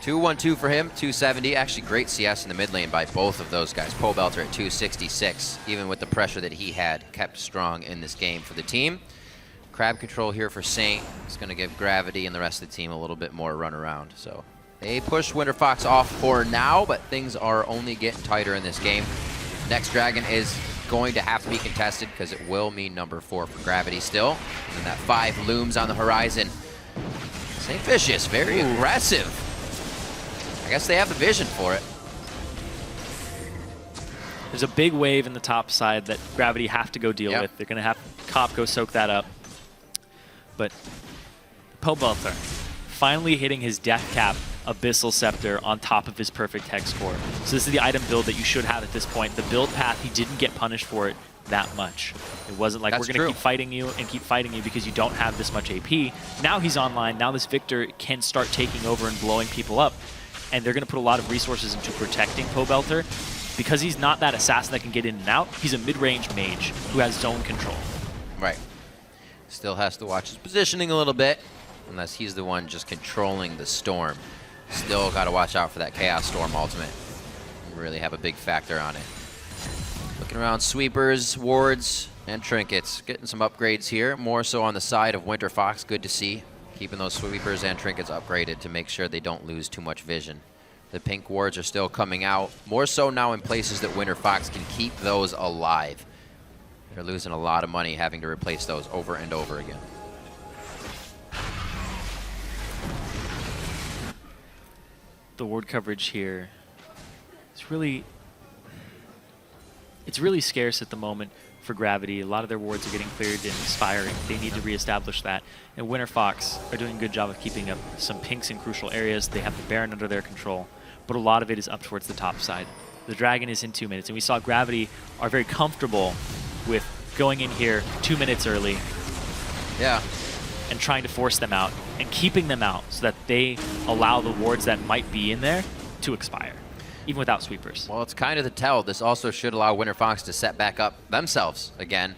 2-1-2 for him, 270. Actually, great CS in the mid lane by both of those guys. Pole Belter at 266, even with the pressure that he had, kept strong in this game for the team. Crab control here for Saint. It's going to give Gravity and the rest of the team a little bit more run around. So they push Winterfox off for now, but things are only getting tighter in this game. Next Dragon is going to have to be contested because it will mean number 4 for Gravity still. And that 5 looms on the horizon. Saint Vicious, very aggressive. I guess they have the vision for it. There's a big wave in the top side that Gravity have to go deal with. They're going to have Cop go soak that up. But Pole Belter finally hitting his death cap Abyssal Scepter on top of his perfect hex score. So this is the item build that you should have at this point. The build path, he didn't get punished for it that much. It wasn't like, we're going to keep fighting you and keep fighting you because you don't have this much AP. Now he's online. Now this Victor can start taking over and blowing people up. And they're going to put a lot of resources into protecting Pole Belter. Because he's not that assassin that can get in and out, he's a mid-range mage who has zone control. Right. Still has to watch his positioning a little bit, unless he's the one just controlling the storm. Still got to watch out for that Chaos Storm ultimate. Really have a big factor on it. Looking around sweepers, wards, and trinkets. Getting some upgrades here, more so on the side of Winterfox. Good to see. Keeping those sweepers and trinkets upgraded to make sure they don't lose too much vision. The pink wards are still coming out, more so now in places that Winterfox can keep those alive. They're losing a lot of money having to replace those over and over again. The ward coverage here is really scarce at the moment for Gravity. A lot of their wards are getting cleared and expiring. They need to reestablish that. And Winterfox are doing a good job of keeping up some pinks in crucial areas. They have the Baron under their control, but a lot of it is up towards the top side. The Dragon is in 2 minutes, and we saw Gravity are very comfortable with going in here 2 minutes early. Yeah. And trying to force them out and keeping them out so that they allow the wards that might be in there to expire, even without sweepers. Well, it's kind of the tell. This also should allow Winterfox to set back up themselves again.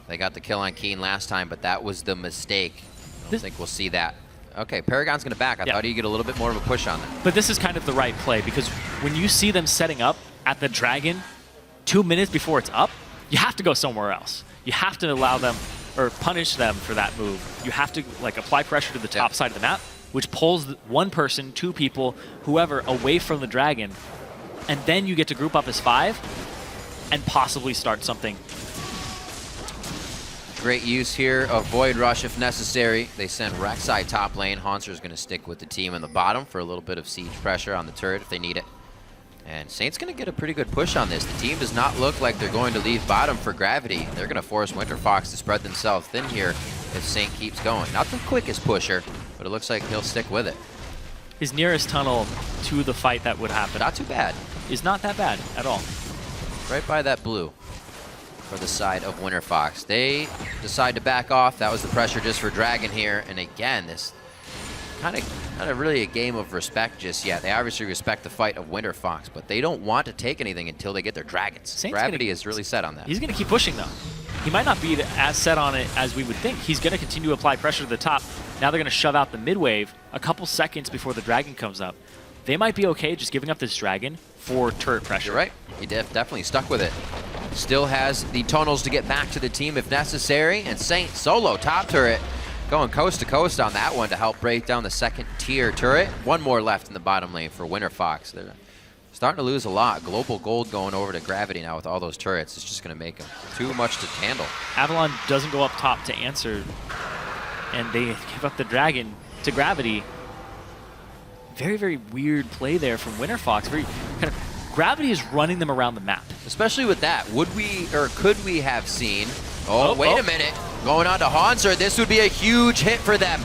They got the kill on Keen last time, but that was the mistake. I don't think we'll see that. Okay, Paragon's going to back. I thought he'd get a little bit more of a push on that. But this is kind of the right play, because when you see them setting up at the Dragon 2 minutes before it's up, you have to go somewhere else. You have to allow them or punish them for that move. You have to like apply pressure to the top side of the map, which pulls one person, 2 people, whoever, away from the Dragon. And then you get to group up as 5 and possibly start something. Great use here of Void Rush if necessary. They send Rek'Sai top lane. Haunter's going to stick with the team in the bottom for a little bit of siege pressure on the turret if they need it. And Saint's going to get a pretty good push on this. The team does not look like they're going to leave bottom for Gravity. They're going to force Winterfox to spread themselves thin here if Saint keeps going. Not the quickest pusher, but it looks like he'll stick with it. His nearest tunnel to the fight that would happen. Not too bad. Is not that bad at all. Right by that blue for the side of Winterfox. They decide to back off. That was the pressure just for Dragon here. And again, this kind of not really a game of respect just yet. They obviously respect the fight of Winterfox, but they don't want to take anything until they get their dragons. Saint's Gravity is really set on that. He's going to keep pushing, though. He might not be as set on it as we would think. He's going to continue to apply pressure to the top. Now they're going to shove out the mid wave a couple seconds before the Dragon comes up. They might be okay just giving up this Dragon for turret pressure. You're right. He definitely stuck with it. Still has the tunnels to get back to the team if necessary. And Saint solo top turret going coast to coast on that one to help break down the second tier turret. One more left in the bottom lane for Winterfox. They're starting to lose a lot. Global gold going over to Gravity now with all those turrets. It's just going to make them too much to handle. Avalon doesn't go up top to answer, and they give up the Dragon to Gravity. Very, very weird play there from Winterfox. Very kind of Gravity is running them around the map. Especially with that, would we or could we have seen? Oh, wait a minute. Going on to Hanser. This would be a huge hit for them.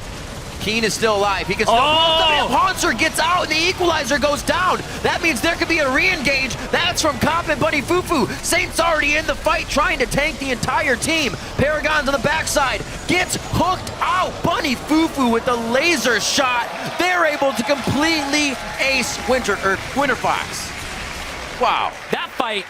Keen is still alive. He can still. Hanser gets out and the equalizer goes down. That means there could be a re-engage. That's from Cop and Bunny Fufu. Saint's already in the fight trying to tank the entire team. Paragon's on the backside. Gets hooked out. Bunny Fufu with the laser shot. They're able to completely ace Winterfox. Wow. That fight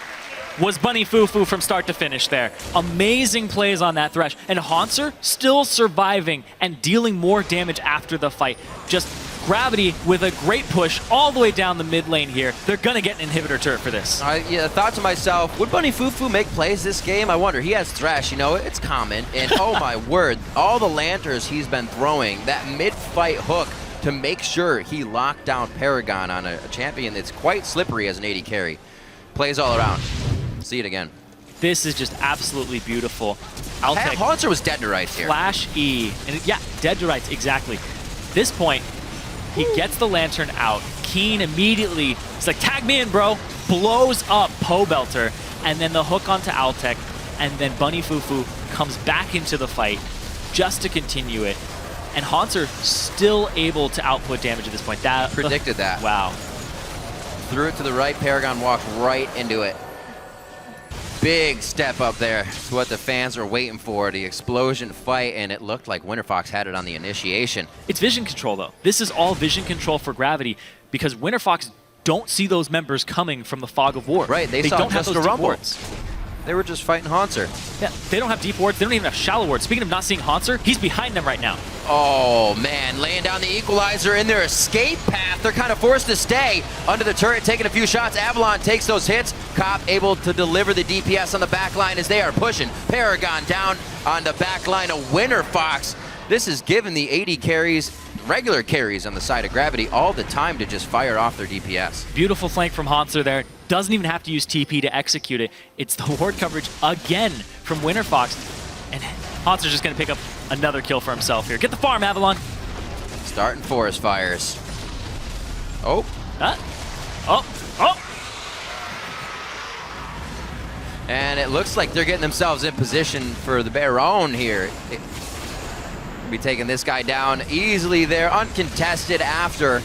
was Bunny Fufu from start to finish there. Amazing plays on that Thresh. And Hanser still surviving and dealing more damage after the fight. Just Gravity with a great push all the way down the mid lane here. They're going to get an inhibitor turret for this. I thought to myself, would Bunny Fufu make plays this game? I wonder. He has Thresh, you know, it's common. And oh my word, all the lanterns he's been throwing, that mid-fight hook to make sure he locked down Paragon on a champion that's quite slippery as an AD carry. Plays all around. See it again. This is just absolutely beautiful. Hanser was dead to rights here. Flash E. And yeah, dead to rights, exactly. This point, he gets the lantern out. Keen immediately, he's like, tag me in, bro. Blows up Pobelter. And then the hook onto Altec. And then Bunny Fufu comes back into the fight just to continue it. And Hanser still able to output damage at this point. That predicted that. Wow. Threw it to the right. Paragon walked right into it. Big step up there. It's what the fans were waiting for, the explosion fight, and it looked like Winterfox had it on the initiation. It's vision control, though. This is all vision control for Gravity because Winterfox don't see those members coming from the fog of war. Right, they saw don't have just those a rumble. wards. They were just fighting Hanser. Yeah, they don't have deep wards. They don't even have shallow wards. Speaking of not seeing Hanser, he's behind them right now. Oh, man, laying down the equalizer in their escape path. They're kind of forced to stay under the turret, taking a few shots. Avalon takes those hits. Cop able to deliver the DPS on the back line as they are pushing. Paragon down on the back line of Winterfox. This is giving the AD carries, regular carries on the side of Gravity, all the time to just fire off their DPS. Beautiful flank from Hanser there. Doesn't even have to use TP to execute it. It's the ward coverage again from Winterfox. And Hanser's just going to pick up another kill for himself here. Get the farm, Avalon. Starting forest fires. Oh. Oh. And it looks like they're getting themselves in position for the Baron here. Be taking this guy down easily there, uncontested after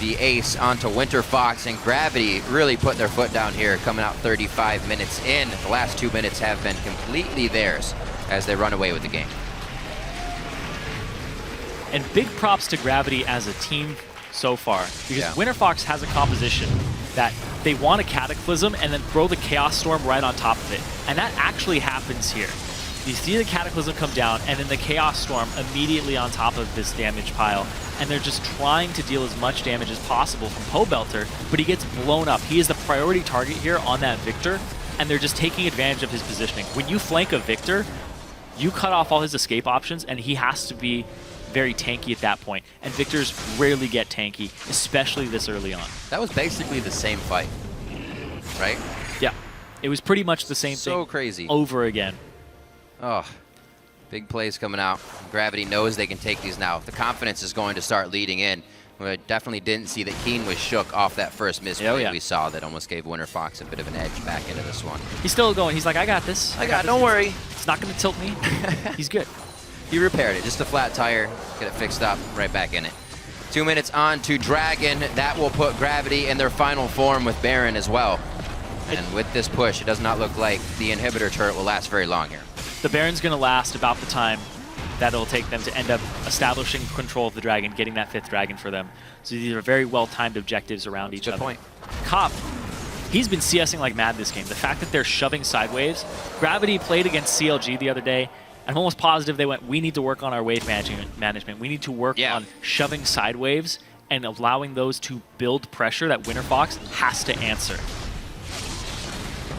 the ace onto Winterfox, and Gravity really putting their foot down here, coming out 35 minutes in. The last 2 minutes have been completely theirs as they run away with the game. And big props to Gravity as a team so far, because Winterfox has a composition that they want a Cataclysm and then throw the Chaos Storm right on top of it. And that actually happens here. You see the Cataclysm come down and then the Chaos Storm immediately on top of this damage pile. And they're just trying to deal as much damage as possible from Pobelter, but he gets blown up. He is the priority target here on that Victor, and they're just taking advantage of his positioning. When you flank a Victor, you cut off all his escape options, and he has to be very tanky at that point. And Victors rarely get tanky, especially this early on. That was basically the same fight, right? Yeah, it was pretty much the same thing. So crazy. Over again. Oh, big plays coming out. Gravity knows they can take these now. The confidence is going to start leading in. I definitely didn't see that Keen was shook off that first misplay we saw that almost gave Winterfox a bit of an edge back into this one. He's still going. He's like, I got this. Don't worry. It's not going to tilt me. He's good. He repaired it. Just a flat tire. Get it fixed up. Right back in it. 2 minutes on to Dragon. That will put Gravity in their final form with Baron as well. And with this push, it does not look like the inhibitor turret will last very long here. The Baron's going to last about the time that it'll take them to end up establishing control of the Dragon, getting that 5th Dragon for them. So these are very well-timed objectives around each other. Good point. Cop, he's been CSing like mad this game. The fact that they're shoving sideways. Gravity played against CLG the other day. I'm almost positive they went, we need to work on our wave management. We need to work on shoving sideways and allowing those to build pressure that Winterfox has to answer.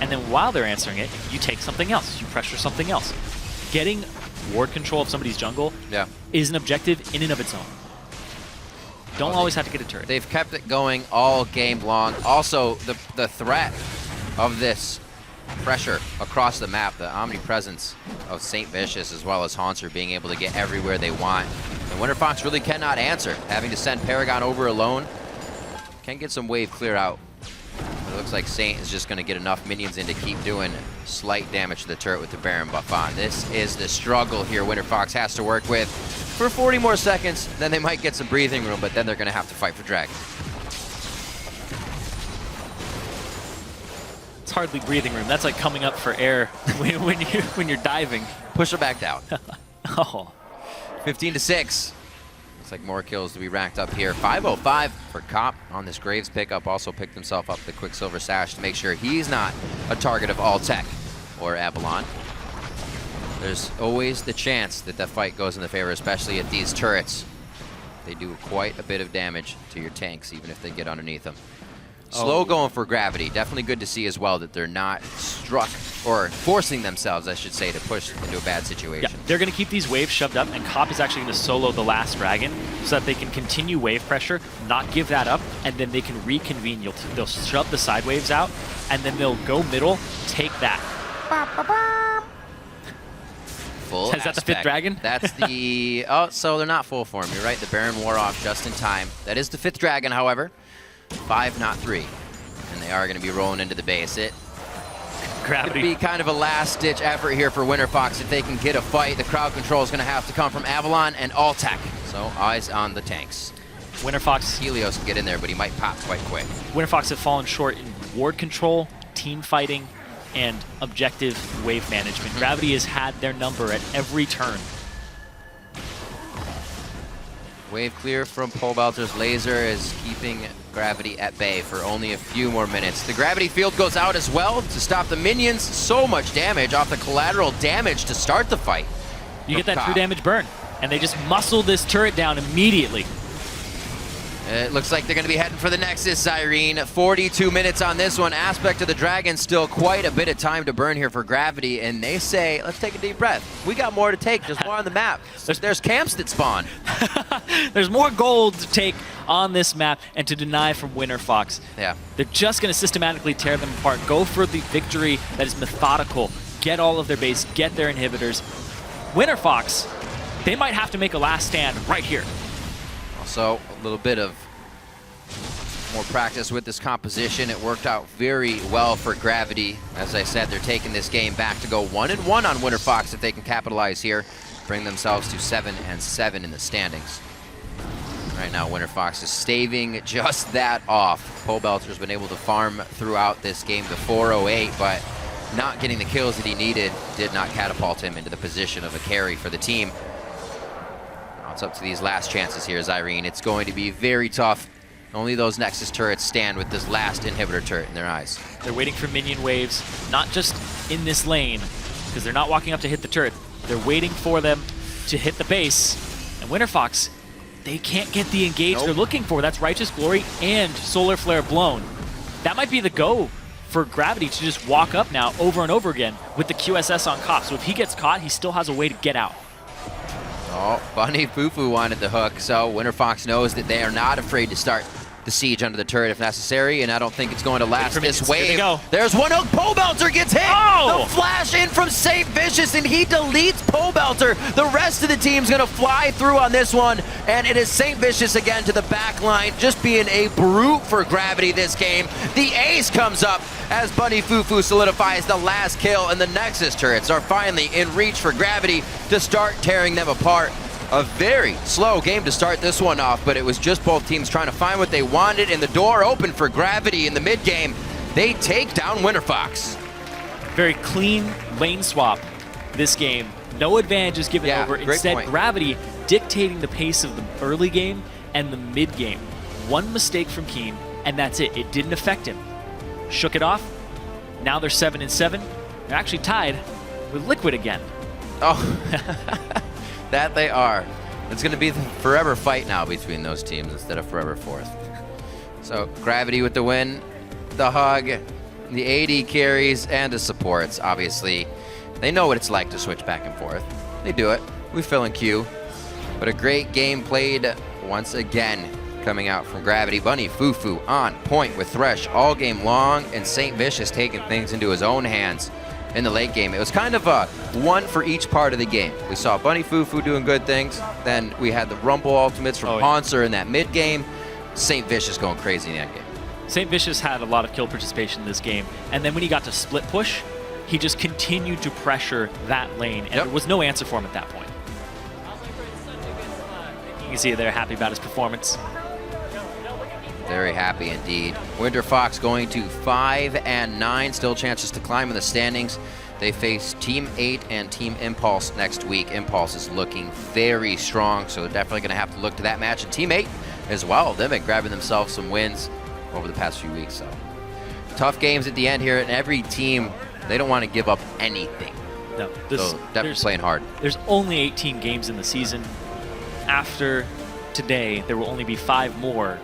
And then while they're answering it, you take something else. You pressure something else. Getting ward control of somebody's jungle is an objective in and of its own. Don't always have to get a turret. They've kept it going all game long. Also, the threat of this pressure across the map, the omnipresence of St. Vicious as well as Hanser being able to get everywhere they want. And Winterfox really cannot answer, having to send Paragon over alone. Can get some wave clear out. It looks like Saint is just going to get enough minions in to keep doing slight damage to the turret with the Baron buff on. This is the struggle here Winterfox has to work with. For 40 more seconds, then they might get some breathing room, but then they're going to have to fight for Dragon. It's hardly breathing room. That's like coming up for air when you're diving. Push her back down. Oh. 15-6. Looks like more kills to be racked up here. 505 for Cop on this Graves pickup. Also picked himself up the Quicksilver Sash to make sure he's not a target of all tech or Avalon. There's always the chance that that fight goes in the favor, especially at these turrets. They do quite a bit of damage to your tanks, even if they get underneath them. Slow going for Gravity. Definitely good to see as well that they're not struck, or forcing themselves, I should say, to push into a bad situation. Yeah, they're going to keep these waves shoved up, and Cop is actually going to solo the last Dragon so that they can continue wave pressure, not give that up, and then they can reconvene. They'll shove the side waves out, and then they'll go middle, take that. Full Is that the 5th Dragon? That's the... Oh, so they're not full form. You're right, the Baron wore off just in time. That is the 5th Dragon, however. 5, not 3. And they are going to be rolling into the base. It could be kind of a last-ditch effort here for Winterfox if they can get a fight. The crowd control is going to have to come from Avalon and Alltech. So eyes on the tanks. Winterfox. Helios can get in there, but he might pop quite quick. Winterfox have fallen short in ward control, team fighting, and objective wave management. Gravity has had their number at every turn. Wave clear from Pole Belter's laser is keeping Gravity at bay for only a few more minutes. The Gravity field goes out as well to stop the minions. So much damage off the collateral damage to start the fight. You get that true damage burn, and they just muscle this turret down immediately. It looks like they're going to be heading for the Nexus, Irene. 42 minutes on this one. Aspect of the Dragon, still quite a bit of time to burn here for Gravity, and they say, let's take a deep breath. We got more to take, just more on the map. There's camps that spawn. There's more gold to take on this map and to deny from Winterfox. Yeah. They're just going to systematically tear them apart, go for the victory that is methodical, get all of their base, get their inhibitors. Winterfox, they might have to make a last stand right here. Also, a little bit of more practice with this composition. It worked out very well for Gravity. As I said, they're taking this game back to go 1-1 on Winterfox if they can capitalize here, bring themselves to 7-7 in the standings. Right now, Winterfox is staving just that off. Pole Belter's been able to farm throughout this game to 408, but not getting the kills that he needed did not catapult him into the position of a carry for the team. It's up to these last chances here, Irene. It's going to be very tough. Only those Nexus turrets stand with this last inhibitor turret in their eyes. They're waiting for minion waves, not just in this lane, because they're not walking up to hit the turret. They're waiting for them to hit the base. And Winterfox, they can't get the engage they're looking for. That's Righteous Glory and Solar Flare blown. That might be the go for Gravity to just walk up now over and over again with the QSS on Cop. So if he gets caught, he still has a way to get out. Oh, Bunny Fufu wanted the hook, so Winterfox knows that they are not afraid to start the siege under the turret if necessary, and I don't think it's going to last this wave. There's one hook, Pole Belter gets hit! Oh! The flash in from Saint Vicious, and he deletes Pole Belter. The rest of the team's gonna fly through on this one, and it is Saint Vicious again to the back line, just being a brute for Gravity this game. The ace comes up as Bunny Fufu solidifies the last kill, and the Nexus turrets are finally in reach for Gravity to start tearing them apart. A very slow game to start this one off, but it was just both teams trying to find what they wanted, and the door opened for Gravity in the mid-game. They take down Winterfox. Very clean lane swap this game. No advantages given over. Instead, Gravity dictating the pace of the early game and the mid-game. One mistake from Keen, and that's it. It didn't affect him. Shook it off. Now they're 7-7. They're actually tied with Liquid again. Oh. That they are. It's going to be the forever fight now between those teams instead of forever fourth. So Gravity with the win, the hug, the AD carries, and the supports. Obviously, they know what it's like to switch back and forth. They do it. We fill in queue. But a great game played once again coming out from Gravity. Bunny Fufu on point with Thresh all game long, and Saint Vicious taking things into his own hands in the late game. It was kind of a one for each part of the game. We saw Bunny Fufu doing good things. Then we had the Rumble ultimates from Poncer in that mid game. Saint Vicious going crazy in the end game. St. Vicious had a lot of kill participation in this game, and then when he got to split push, he just continued to pressure that lane, and there was no answer for him at that point. You can see they're happy about his performance. Very happy indeed. Winterfox going to 5-9, still chances to climb in the standings. They face Team 8 and Team Impulse next week. Impulse is looking very strong, so they're definitely going to have to look to that match. And Team 8 as well. They've been grabbing themselves some wins over the past few weeks. So tough games at the end here, and every team, they don't want to give up anything. No, so definitely playing hard. There's only 18 games in the season. After today, there will only be 5 more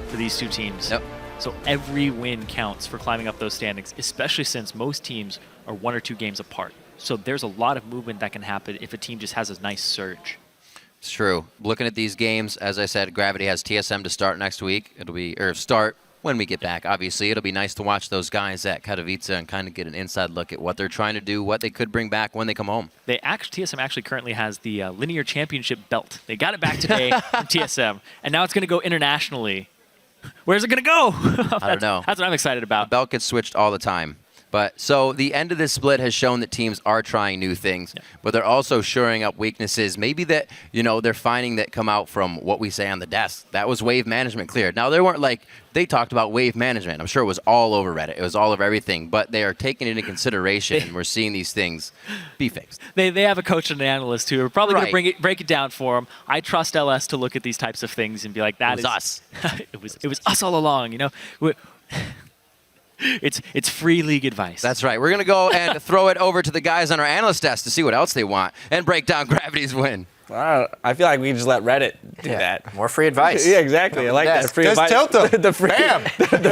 for these two teams. Yep. So every win counts for climbing up those standings, especially since most teams are 1 or 2 games apart. So there's a lot of movement that can happen if a team just has a nice surge. It's true. Looking at these games, as I said, Gravity has TSM to start next week. It'll be, or start when we get back, obviously. It'll be nice to watch those guys at Katowice and kind of get an inside look at what they're trying to do, what they could bring back when they come home. TSM actually currently has the Linear Championship belt. They got it back today from TSM, and now it's going to go internationally. Where's it going to go? I don't know. That's what I'm excited about. The belt gets switched all the time. But so the end of this split has shown that teams are trying new things, but they're also shoring up weaknesses. Maybe that, they're finding that come out from what we say on the desk. That was wave management cleared. Now, they talked about wave management. I'm sure it was all over Reddit. It was all over everything, but they are taking it into consideration, and we're seeing these things be fixed. They have a coach and an analyst who are probably going to break it down for them. I trust LS to look at these types of things and be like, that is us. It was us all along, It's free league advice. That's right. We're going to go and throw it over to the guys on our analyst desk to see what else they want and break down Gravity's win. I feel like we can just let Reddit do that. More free advice. Yeah, exactly. I like that. Free Just advice. tilt them. the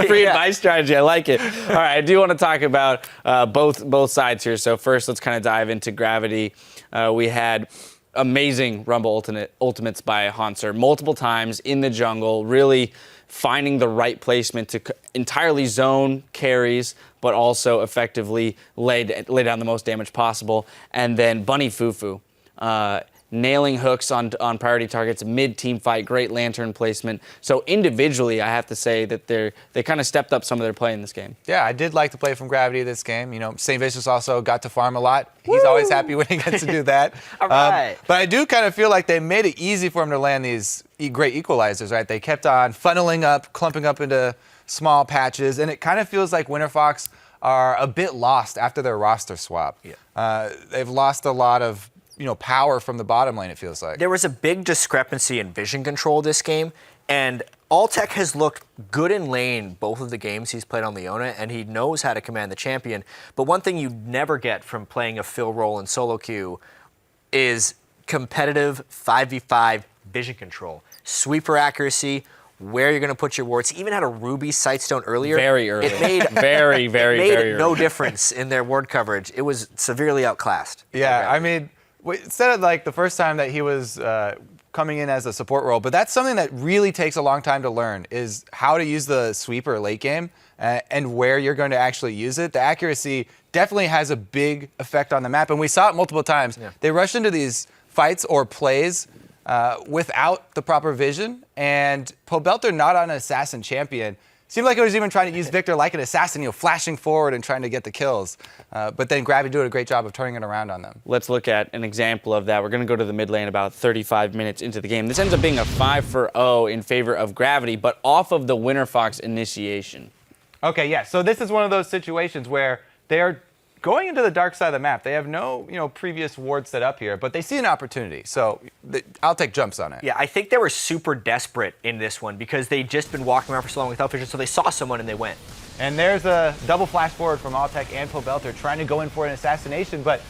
free advice strategy. I like it. All right, I do want to talk about both sides here. So first, let's kind of dive into Gravity. We had amazing Rumble ultimates by Hanser multiple times in the jungle, really finding the right placement to entirely zone carries, but also effectively lay down the most damage possible. And then Bunny Fufu, nailing hooks on priority targets, mid-team fight, great lantern placement. So individually, I have to say that they kind of stepped up some of their play in this game. Yeah, I did like the play from Gravity this game. St. Vicious also got to farm a lot. He's always happy when he gets to do that. All right. But I do kind of feel like they made it easy for him to land these great equalizers, right? They kept on funneling up, clumping up into small patches, and it kind of feels like Winterfox are a bit lost after their roster swap. Yeah. They've lost a lot of power from the bottom lane, it feels like. There was a big discrepancy in vision control this game, and Alltech has looked good in lane both of the games he's played on Leona, and he knows how to command the champion. But one thing you never get from playing a fill role in solo queue is competitive 5v5 vision control. Sweeper accuracy, where you're going to put your wards. He even had a Ruby Sightstone earlier. Very early. It made very early. No difference in their ward coverage. It was severely outclassed. Yeah, I mean, instead of like the first time that he was coming in as a support role, but that's something that really takes a long time to learn, is how to use the sweeper late game and where you're going to actually use it. The accuracy definitely has a big effect on the map, and we saw it multiple times. Yeah. They rushed into these fights or plays without the proper vision, and Pobelter, not on an assassin champion, seemed like it was even trying to use Victor like an assassin, flashing forward and trying to get the kills. But then Gravity did a great job of turning it around on them. Let's look at an example of that. We're going to go to the mid lane about 35 minutes into the game. This ends up being a 5-0 in favor of Gravity, but off of the Winterfox initiation. Okay, yeah. So this is one of those situations where they are going into the dark side of the map. They have no, previous ward set up here, but they see an opportunity. So I'll take jumps on it. Yeah, I think they were super desperate in this one because they'd just been walking around for so long without vision, so they saw someone and they went. And there's a double flash forward from Alltech and Pobelter trying to go in for an assassination, but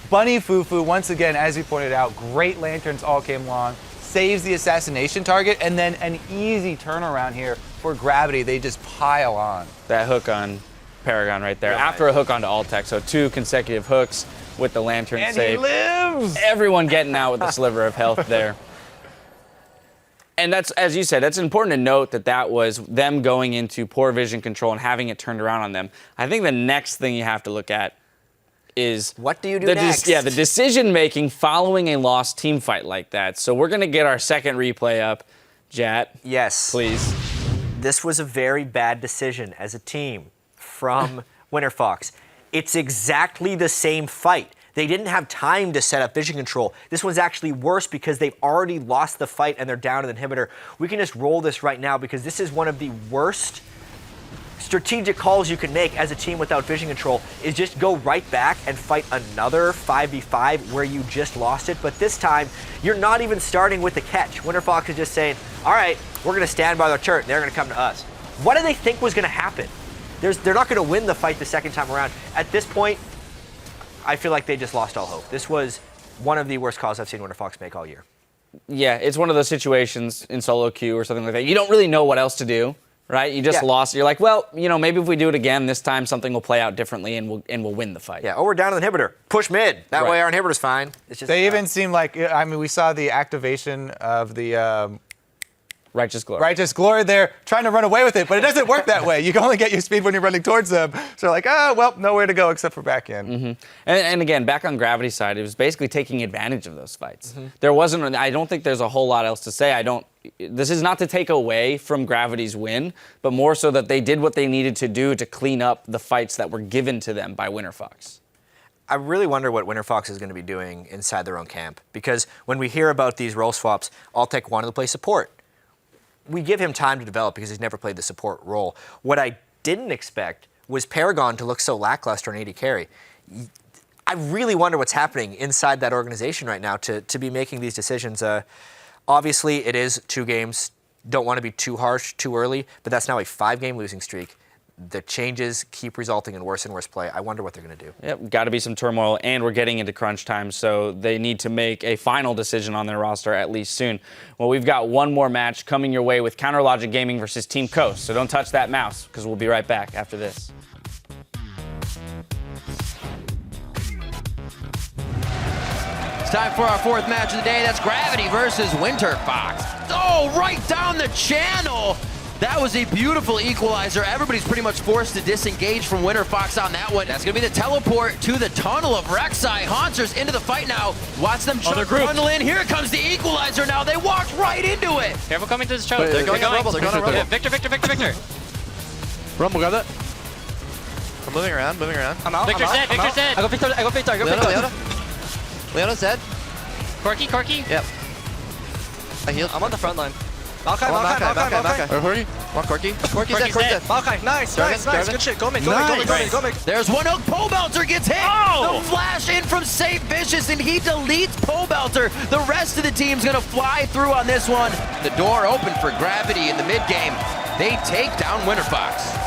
Bunny Fufu, once again, as you pointed out, great lanterns all came along, saves the assassination target, and then an easy turnaround here for Gravity. They just pile on. That hook on Paragon right there. Yeah. After a hook onto Alltech, so 2 consecutive hooks with the lantern save. And he lives! Everyone getting out with a sliver of health there. And that's, as you said, that's important to note that was them going into poor vision control and having it turned around on them. I think the next thing you have to look at is what do you do next? The decision-making following a lost team fight like that. So we're going to get our second replay up. Jat. Yes. Please. this was a very bad decision as a team from Winterfox. It's exactly the same fight. They didn't have time to set up vision control. This one's actually worse because they've already lost the fight and they're down to the inhibitor. We can just roll this right now because this is one of the worst strategic calls you can make as a team without vision control, is just go right back and fight another 5v5 where you just lost it. But this time, you're not even starting with the catch. Winterfox is just saying, all right, we're going to stand by their turret. They're going to come to us. What did they think was going to happen? They're not going to win the fight the second time around. At this point, I feel like they just lost all hope. This was one of the worst calls I've seen Winterfox make all year. Yeah, it's one of those situations in solo queue or something like that. You don't really know what else to do, right? You just lost. You're like, well, you know, maybe if we do it again this time, something will play out differently and we'll win the fight. Yeah, we're down to the inhibitor. Push mid. That way our inhibitor's fine. It's just, they even seem like, I mean, we saw the activation of the Righteous Glory. Righteous Glory. They're trying to run away with it, but it doesn't work that way. You can only get your speed when you're running towards them. So like, well, nowhere to go except for back in. Mm-hmm. And again, back on Gravity's side, it was basically taking advantage of those fights. There wasn't, I don't think there's a whole lot else to say. This is not to take away from Gravity's win, but more so that they did what they needed to do to clean up the fights that were given to them by Winterfox. I really wonder what Winterfox is going to be doing inside their own camp, because when we hear about these role swaps, Altec wanted to play support. We give him time to develop because he's never played the support role. What I didn't expect was Paragon to look so lackluster on AD carry. I really wonder what's happening inside that organization right now to be making these decisions. Obviously, it is 2 games. Don't want to be too harsh too early, but that's now a 5-game losing streak. The changes keep resulting in worse and worse play. I wonder what they're going to do. Yep, got to be some turmoil, and we're getting into crunch time, so they need to make a final decision on their roster at least soon. Well, we've got one more match coming your way with Counter Logic Gaming versus Team Coast, so don't touch that mouse, because we'll be right back after this. It's time for our 4th match of the day. That's Gravity versus Winterfox. Oh, right down the channel. That was a beautiful equalizer. Everybody's pretty much forced to disengage from Winterfox on that one. That's going to be the teleport to the tunnel of Rek'Sai. Haunters into the fight now. Watch them tunnel in. Here comes the equalizer now. They walked right into it. Careful coming to this choke. They're going Rumble. They're going Rumble. Victor. Rumble, got it. I'm moving around. I'm out. Victor's dead. I go Victor. Leona's dead. Corky. Yep. I healed. I'm on the front line. Maokai. Corky. Corky's dead. Maokai, nice. Good shit. Go mid. There's one hook. Pole Belter gets hit. Oh! The flash in from Safe Vicious, and he deletes Pole Belter. The rest of the team's going to fly through on this one. The door open for Gravity in the mid game. They take down Winterfox.